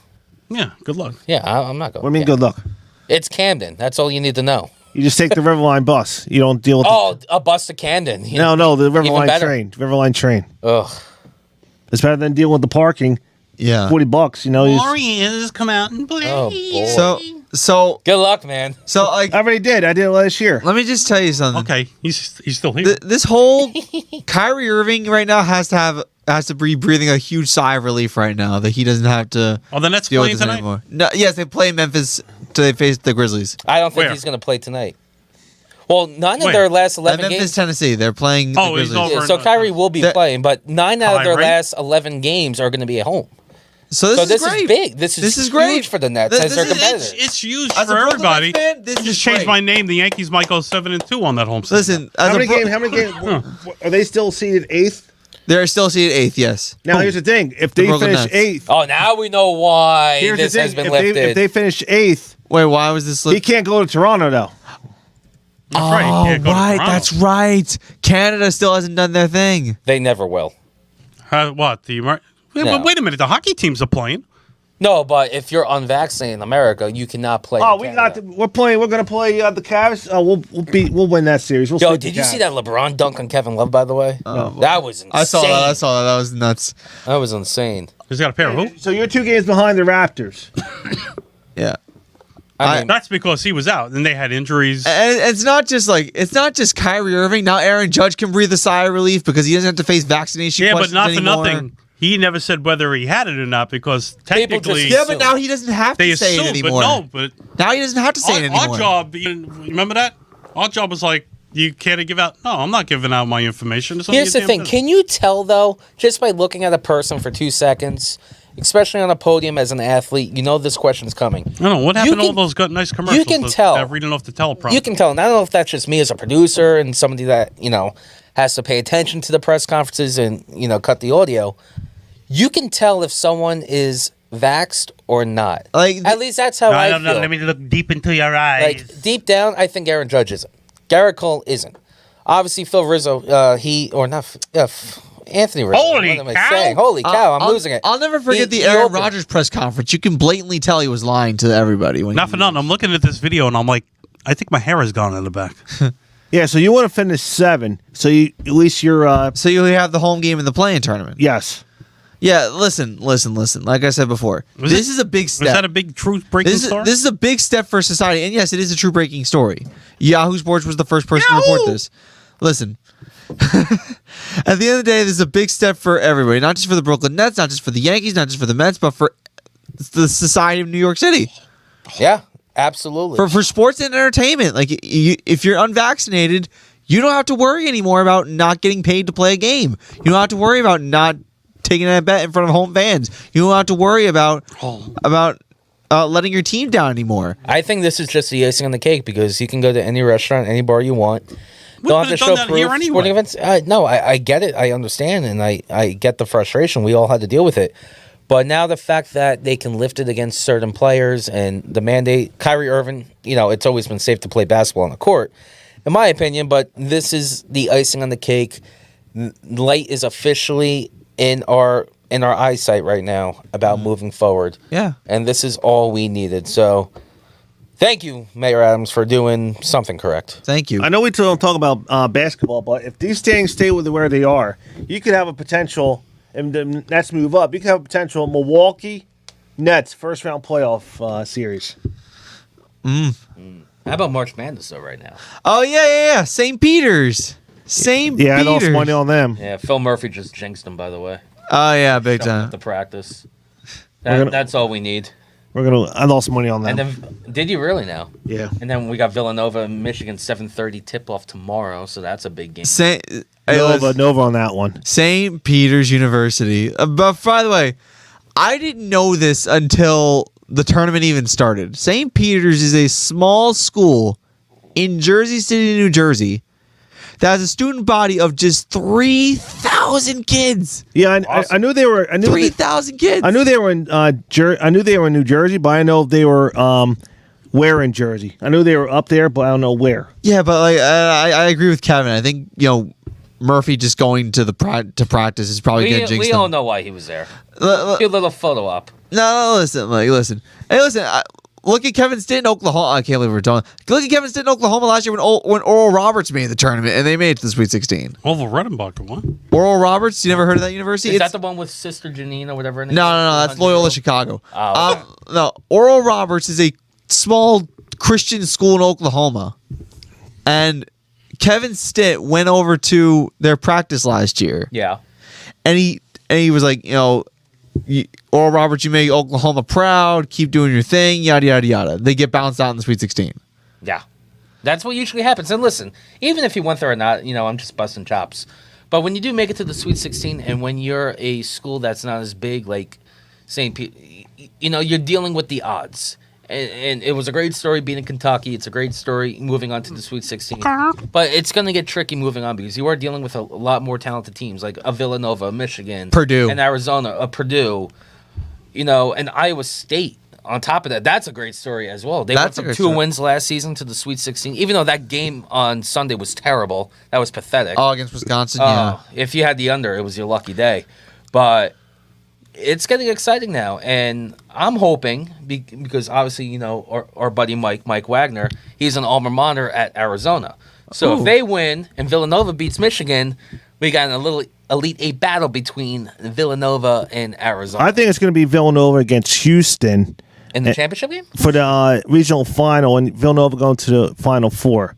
Speaker 5: Yeah, good luck.
Speaker 6: Yeah, I'm not going.
Speaker 7: What do you mean, good luck?
Speaker 6: It's Camden. That's all you need to know.
Speaker 7: You just take the Riverline bus. You don't deal with
Speaker 6: a bus to Camden.
Speaker 7: No, the Riverline train. Riverline train.
Speaker 6: Ugh.
Speaker 7: It's better than dealing with the parking.
Speaker 8: Yeah.
Speaker 7: $40,
Speaker 5: Warriors come out and play.
Speaker 6: Oh, boy.
Speaker 8: So So
Speaker 6: Good luck, man.
Speaker 8: So like
Speaker 7: I already did. I did it last year.
Speaker 8: let me just tell you something.
Speaker 5: Okay, he's still here.
Speaker 8: This whole Kyrie Irving right now has to be breathing a huge sigh of relief right now that he doesn't have to.
Speaker 5: Oh, the Nets
Speaker 8: deal with
Speaker 5: playing
Speaker 8: this
Speaker 5: tonight?
Speaker 8: anymore. No, yes, they play in Memphis till they face the Grizzlies.
Speaker 6: I don't think
Speaker 5: Where?
Speaker 6: he's going to play tonight. Well, none of
Speaker 5: Wait.
Speaker 6: their last
Speaker 8: At
Speaker 6: 11
Speaker 8: Memphis,
Speaker 6: games.
Speaker 8: Tennessee, they're playing the
Speaker 5: Oh, he's
Speaker 8: Grizzlies.
Speaker 5: over.
Speaker 6: So Kyrie will be
Speaker 8: That-
Speaker 6: playing, but 9 out of their
Speaker 5: Kyrie?
Speaker 6: last 11 games are going to be at home.
Speaker 8: So
Speaker 6: So
Speaker 8: this is great.
Speaker 6: big. This is
Speaker 8: This is
Speaker 6: huge
Speaker 8: great.
Speaker 6: for the Nets
Speaker 8: This-
Speaker 6: as their
Speaker 8: this is-
Speaker 6: competitors.
Speaker 5: It's used
Speaker 8: As a
Speaker 5: for
Speaker 8: Brooklyn
Speaker 5: everybody.
Speaker 8: Nets fan, this
Speaker 5: Just
Speaker 8: is
Speaker 5: change
Speaker 8: great.
Speaker 5: my name. The Yankees might go 7-2 on that home.
Speaker 8: Listen, as
Speaker 7: How
Speaker 8: a
Speaker 7: many
Speaker 8: Bro-
Speaker 7: games? How many games? Are they still seeded 8th?
Speaker 8: They're still seeded 8th. Yes.
Speaker 7: Now here's the thing: if they
Speaker 8: Brooklyn
Speaker 7: finish
Speaker 8: Nets.
Speaker 7: 8th,
Speaker 6: Oh, now we know why
Speaker 7: here's
Speaker 6: this
Speaker 7: the thing:
Speaker 6: has been
Speaker 7: if
Speaker 6: lifted.
Speaker 7: if they finish 8th,
Speaker 8: Wait, why was this?
Speaker 7: he can't go to Toronto though.
Speaker 5: That's right.
Speaker 8: Oh,
Speaker 5: Can't go to
Speaker 8: right.
Speaker 5: Toronto.
Speaker 8: That's right. Canada still hasn't done their thing.
Speaker 6: They never will.
Speaker 5: What? Wait,
Speaker 6: No.
Speaker 5: wait a minute. The hockey teams are playing.
Speaker 6: No, but if you're unvaccinated in America, you cannot play.
Speaker 7: Oh,
Speaker 6: in
Speaker 7: we
Speaker 6: Canada.
Speaker 7: got. We're playing. We're gonna play the Cavs. We'll win that series. We'll
Speaker 6: Yo,
Speaker 7: sweep
Speaker 6: did
Speaker 7: the
Speaker 6: you see
Speaker 7: Cavs.
Speaker 6: that LeBron dunk on Kevin Love? By the way, that was insane.
Speaker 8: I saw that. I saw that. That was nuts.
Speaker 6: That was insane.
Speaker 5: He's got a pair of who?
Speaker 7: So you're 2 games behind the Raptors.
Speaker 8: Yeah.
Speaker 6: I mean,
Speaker 5: That's because he was out and they had injuries.
Speaker 8: And it's not just Kyrie Irving. Now Aaron Judge can breathe a sigh of relief because he doesn't have to face vaccination
Speaker 5: Yeah, but
Speaker 8: questions
Speaker 5: not for
Speaker 8: anymore.
Speaker 5: nothing. He never said whether he had it or not because technically.
Speaker 6: just
Speaker 8: Yeah, but now he doesn't have
Speaker 5: they
Speaker 8: to say it
Speaker 5: assume,
Speaker 8: anymore.
Speaker 5: but no, but
Speaker 8: Now he doesn't have to say it anymore.
Speaker 5: our job. Remember that? Our job was like, you can't give out. No, I'm not giving out my information. It's none of
Speaker 6: here's
Speaker 5: your
Speaker 6: the
Speaker 5: damn
Speaker 6: thing:
Speaker 5: business.
Speaker 6: can you tell though, just by looking at a person for 2 seconds, especially on a podium as an athlete, you know this question's coming.
Speaker 5: I don't know what happened to all
Speaker 6: can-
Speaker 5: those nice commercials.
Speaker 6: can
Speaker 5: that-
Speaker 6: tell.
Speaker 5: that reading off the teleprompter.
Speaker 6: You can tell, and I don't know if that's just me as a producer and somebody that has to pay attention to the press conferences and cut the audio. You can tell if someone is vaxxed or not.
Speaker 8: Like,
Speaker 6: At least that's how I
Speaker 5: don't know.
Speaker 6: feel.
Speaker 5: Let me look deep into your eyes.
Speaker 6: Like deep down, I think Aaron Judge isn't. Garrett Cole isn't. Obviously, Phil Rizzo, Anthony Rizzo.
Speaker 5: Holy
Speaker 6: what am I
Speaker 5: cow.
Speaker 6: saying? Holy cow! I'm losing it.
Speaker 8: I'll never forget the
Speaker 6: He
Speaker 8: Aaron
Speaker 6: opened.
Speaker 8: Rodgers press conference. You can blatantly tell he was lying to everybody. When
Speaker 5: Not for nothing. I'm looking at this video and I'm like, I think my hair has gone in the back.
Speaker 7: Yeah. So you want to finish 7. So you at least you're.
Speaker 8: So you have the home game in the playing tournament.
Speaker 7: Yes.
Speaker 8: Yeah, listen. Like I said before, this is a big step.
Speaker 5: Was that a big truth-breaking story?
Speaker 8: This is a big step for society, and yes, it is a true breaking story. Yahoo Sports was the first person to report this. Listen, at the end of the day, this is a big step for everybody, not just for the Brooklyn Nets, not just for the Yankees, not just for the Mets, but for the society of New York City,
Speaker 6: Yeah, absolutely.
Speaker 8: for sports and entertainment. Like, if you're unvaccinated, you don't have to worry anymore about not getting paid to play a game. You don't have to worry about not taking a bet in front of home fans. You don't have to worry about letting your team down anymore.
Speaker 6: I think this is just the icing on the cake because you can go to any restaurant, any bar you want.
Speaker 5: We
Speaker 6: Don't have to
Speaker 5: could've
Speaker 6: show
Speaker 5: done that here
Speaker 6: proof.
Speaker 5: anyway.
Speaker 6: Sporting events. No, I get it. I understand, and I get the frustration. We all had to deal with it. But now the fact that they can lift it against certain players and the mandate, Kyrie Irving, it's always been safe to play basketball on the court, in my opinion. But this is the icing on the cake. Light is officially in our eyesight right now about moving forward.
Speaker 8: Yeah.
Speaker 6: And this is all we needed. So thank you, Mayor Adams, for doing something correct.
Speaker 8: Thank you.
Speaker 7: I know we don't talk about basketball, but if these things stay with where they are, you could have a potential, and the Nets move up. You could have a potential Milwaukee Nets first round playoff series.
Speaker 6: How about March Madness though right now?
Speaker 8: Oh yeah. St. Peter's. St.
Speaker 7: Yeah, I
Speaker 8: Peter's.
Speaker 7: lost money on them.
Speaker 6: Yeah, Phil Murphy just jinxed him, by the way.
Speaker 8: Oh yeah, big
Speaker 6: Showing up
Speaker 8: time.
Speaker 6: to practice.
Speaker 7: gonna-
Speaker 6: That's all we need.
Speaker 7: I lost money on them.
Speaker 6: And then, did you really now?
Speaker 7: Yeah.
Speaker 6: And then we got Villanova and Michigan 7:30 tip off tomorrow, so that's a big game.
Speaker 7: Nova on that one.
Speaker 8: St. Peter's University. But by the way, I didn't know this until the tournament even started. St. Peter's is a small school in Jersey City, New Jersey, that has a student body of just 3,000 kids.
Speaker 7: Yeah, I knew they were. I knew
Speaker 8: 3,000 kids.
Speaker 7: I knew they were in. I knew they were in New Jersey, but I know they were where in Jersey. I knew they were up there, but I don't know where.
Speaker 8: Yeah, but like I agree with Kevin. I think Murphy just going to practice is probably going to jinx
Speaker 6: We
Speaker 8: them.
Speaker 6: all know why he was there.
Speaker 8: Look,
Speaker 6: Do a little photo op.
Speaker 8: No, listen. Hey, listen. Look at Kevin Stitt in Oklahoma. I can't believe we're talking. Look at Kevin Stitt in Oklahoma last year when Oral Roberts made the tournament and they made it to the Sweet 16.
Speaker 5: Oval Redenbacher, what?
Speaker 8: Oral Roberts, you never heard of that university?
Speaker 6: Is that the one with Sister Janine or whatever? her name
Speaker 8: No,
Speaker 6: is?
Speaker 8: that's Loyola Chicago.
Speaker 6: Oh, okay.
Speaker 8: No, Oral Roberts is a small Christian school in Oklahoma, and Kevin Stitt went over to their practice last year.
Speaker 6: Yeah.
Speaker 8: And he was like, Oral Roberts, you make Oklahoma proud. Keep doing your thing. Yada yada yada. They get bounced out in the Sweet 16.
Speaker 6: Yeah. That's what usually happens. And listen, even if you went there or not, I'm just busting chops. But when you do make it to the Sweet 16, and when you're a school that's not as big like St. Pete, you're dealing with the odds. And it was a great story beating Kentucky. It's a great story moving on to the Sweet 16. But it's going to get tricky moving on because you are dealing with a lot more talented teams like a Villanova, a Michigan,
Speaker 8: Purdue,
Speaker 6: and Arizona, a Purdue, and Iowa State. On top of that, that's a great story as well. They went from 2 wins last season to the Sweet 16, even though that game on Sunday was terrible. That was pathetic.
Speaker 8: Oh, against Wisconsin, yeah.
Speaker 6: If you had the under, it was your lucky day. But it's getting exciting now, and I'm hoping because obviously our buddy Mike Wagner, he's an alma mater at Arizona. So if they win and Villanova beats Michigan, we got a little Elite Eight battle between Villanova and Arizona.
Speaker 7: I think it's going to be Villanova against Houston
Speaker 6: in the championship game
Speaker 7: for the regional final, and Villanova going to the Final Four.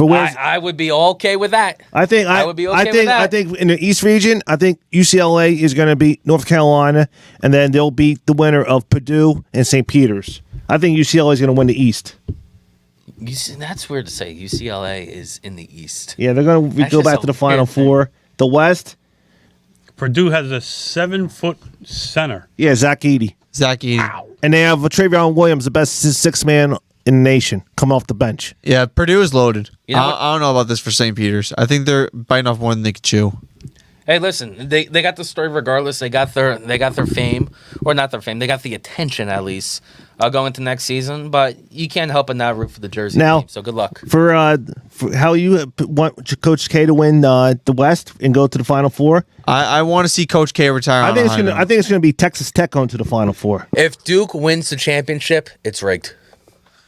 Speaker 6: I would be okay with that.
Speaker 7: I would be okay with that. I think in the East region, I think UCLA is going to beat North Carolina, and then they'll beat the winner of Purdue and St. Peter's. I think UCLA is going to win the East.
Speaker 6: That's weird to say. UCLA is in the East.
Speaker 7: Yeah, they're going to go back to the Final Four. The West.
Speaker 5: Purdue has a 7-foot center.
Speaker 7: Yeah, Zach Edey.
Speaker 8: Wow.
Speaker 7: And they have Travion Williams, the best six-man in the nation, come off the bench.
Speaker 8: Yeah, Purdue is loaded. I don't know about this for St. Peter's. I think they're biting off more than they can chew.
Speaker 6: Hey, listen, they got the story regardless. They got their fame, or not their fame. They got the attention at least going to next season. But you can't help but not root for the Jersey team. So good luck.
Speaker 7: For how you want Coach K to win the West and go to the Final Four.
Speaker 8: I want to see Coach K retire.
Speaker 7: I think it's gonna be Texas Tech going to the Final Four.
Speaker 6: If Duke wins the championship, it's rigged.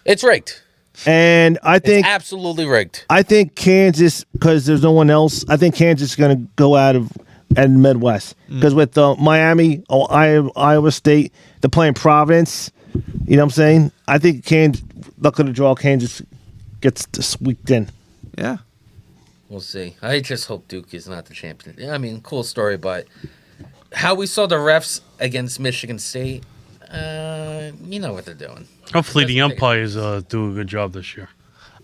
Speaker 6: It's rigged.
Speaker 7: And I think
Speaker 6: it's absolutely rigged.
Speaker 7: I think Kansas, because there's no one else. I think Kansas is going to go out of the Midwest because with Miami, Iowa State, they're playing Providence. You know what I'm saying? I think Kansas, luck of the draw, Kansas gets squeaked in.
Speaker 8: Yeah,
Speaker 6: we'll see. I just hope Duke is not the champion. I mean, cool story, but how we saw the refs against Michigan State, you know what they're doing.
Speaker 5: Hopefully the umpires do a good job this year.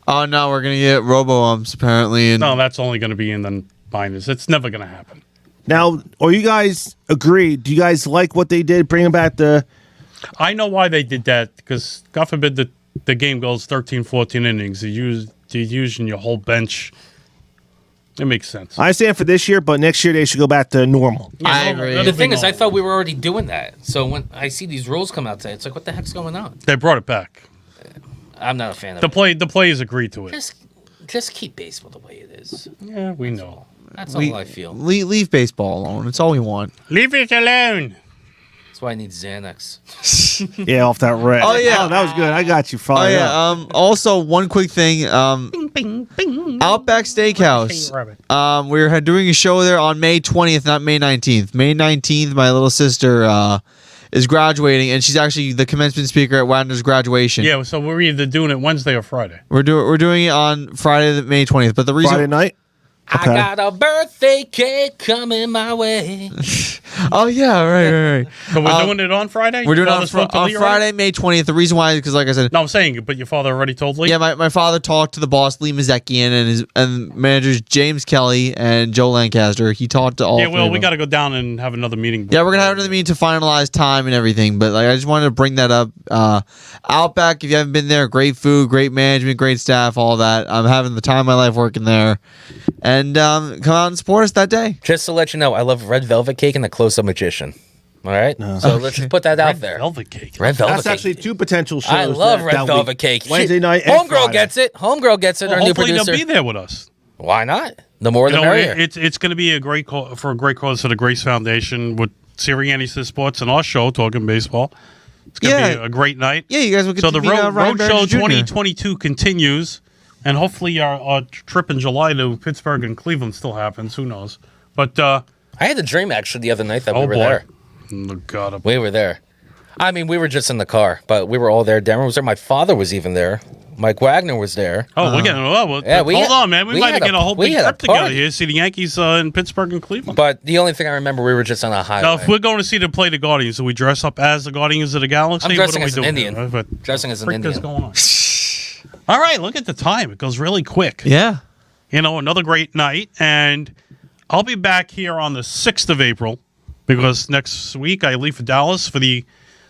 Speaker 8: Oh, no, we're going to get robo-umps, apparently. And
Speaker 5: no, that's only going to be in the minors. It's never going to happen.
Speaker 7: Now, or you guys agree? Do you guys like what they did, bringing back the...
Speaker 5: I know why they did that, because God forbid the game goes 13, 14 innings. You're using your whole bench. It makes sense.
Speaker 7: I stand for this year, but next year they should go back to normal.
Speaker 5: Yeah,
Speaker 8: I agree.
Speaker 6: The thing is, I thought we were already doing that. So when I see these rules come out today, it's like, what the heck's going on?
Speaker 5: They brought it back.
Speaker 6: I'm not a fan of
Speaker 5: it. The players agreed to it.
Speaker 6: Just keep baseball the way it is.
Speaker 5: Yeah, we know.
Speaker 6: That's all I feel.
Speaker 8: Leave baseball alone. That's all we want.
Speaker 5: Leave it alone.
Speaker 6: That's why I need Xanax.
Speaker 7: Yeah, off that red.
Speaker 8: Oh, yeah.
Speaker 7: That was good. I got you.
Speaker 8: Oh, yeah. Also, one quick thing. Outback Steakhouse. We're doing a show there on May 20th, not May 19th. May 19th, my little sister is graduating, and she's actually the commencement speaker at Wagner's graduation.
Speaker 5: Yeah, so we're either doing it Wednesday or Friday.
Speaker 8: We're doing it on Friday, May 20th. But the reason
Speaker 7: Friday night?
Speaker 6: Okay. I got a birthday cake coming my way.
Speaker 8: Oh, yeah, right.
Speaker 5: So we're doing it on Friday?
Speaker 8: We're doing it on Friday, May 20th. The reason why is because, like I said...
Speaker 5: No, I'm saying, but your father already told Lee?
Speaker 8: Yeah, my father talked to the boss, Lee Mazekian, and managers James Kelly and Joe Lancaster. He talked to all
Speaker 5: Yeah, well, we got to go down and have another meeting.
Speaker 8: Yeah, we're going to have another meeting to finalize time and everything, but I just wanted to bring that up. Outback, if you haven't been there, great food, great management, great staff, all that. I'm having the time of my life working there. And come out and support us that day.
Speaker 6: Just to let you know, I love red velvet cake and the close-up magician. All right? No. So let's just put that out there.
Speaker 5: Red velvet cake.
Speaker 6: Red velvet
Speaker 7: That's
Speaker 6: cake.
Speaker 7: actually two potential shows.
Speaker 6: I love red velvet cake.
Speaker 7: Wednesday night and
Speaker 6: Homegirl
Speaker 7: Friday.
Speaker 6: gets it. Homegirl gets it.
Speaker 5: Well,
Speaker 6: our new
Speaker 5: hopefully
Speaker 6: producer.
Speaker 5: they'll be there with us.
Speaker 6: Why not? The more the merrier.
Speaker 5: It's going to be a great cause for the Grace Foundation with Siriani Sports and our show, Talking Baseball. It's going to be a great night.
Speaker 8: Yeah, you guys will get
Speaker 5: so
Speaker 8: to
Speaker 5: the
Speaker 8: meet
Speaker 5: Road Show
Speaker 8: Jr.
Speaker 5: 2022 continues, and hopefully our trip in July to Pittsburgh and Cleveland still happens. Who knows? But
Speaker 6: I had a dream actually the other night that we were there.
Speaker 5: Oh, God,
Speaker 6: we were there. I mean, we were just in the car, but we were all there. Darren was there. My father was even there. Mike Wagner was there.
Speaker 5: Oh, we're getting hold on, man. We might get a whole big trip together here. See the Yankees in Pittsburgh and Cleveland.
Speaker 6: But the only thing I remember, we were just on a highway.
Speaker 5: Now, if we're going to see them play the Guardians, do we dress up as the Guardians of the Galaxy?
Speaker 6: I'm dressing as an
Speaker 5: doing
Speaker 6: Indian.
Speaker 5: here?
Speaker 6: Dressing as an Indian.
Speaker 5: What's going on? All right, look at the time. It goes really quick.
Speaker 8: Yeah.
Speaker 5: You know, another great night. And I'll be back here on the 6th of April because next week I leave for Dallas for the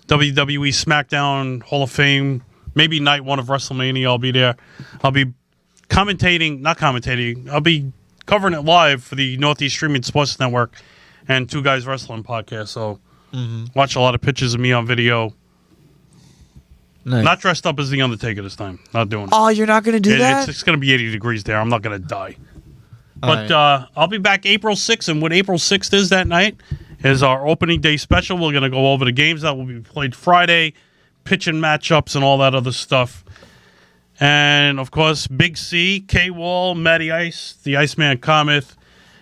Speaker 5: WWE SmackDown Hall of Fame, maybe night one of WrestleMania. I'll be there. I'll be I'll be covering it live for the Northeast Streaming Sports Network and Two Guys Wrestling podcast. So watch a lot of pictures of me on video.
Speaker 8: Nice.
Speaker 5: Not dressed up as The Undertaker this time. Not doing it.
Speaker 8: Oh, you're not going to do that?
Speaker 5: It's going to be 80 degrees there. I'm not going to die. But I'll be back April 6th, and what April 6th is that night is our opening day special. We're going to go over the games that will be played Friday, pitching matchups, and all that other stuff. And, of course, Big C, K-Wall, Matty Ice, the Iceman Cometh.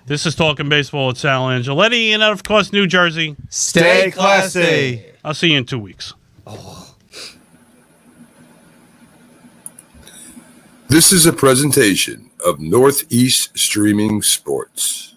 Speaker 5: This is Talking Baseball with Sal Angioletti. And, of course, New Jersey.
Speaker 8: Stay classy.
Speaker 5: I'll see you in 2 weeks.
Speaker 2: This is a presentation of Northeast Streaming Sports.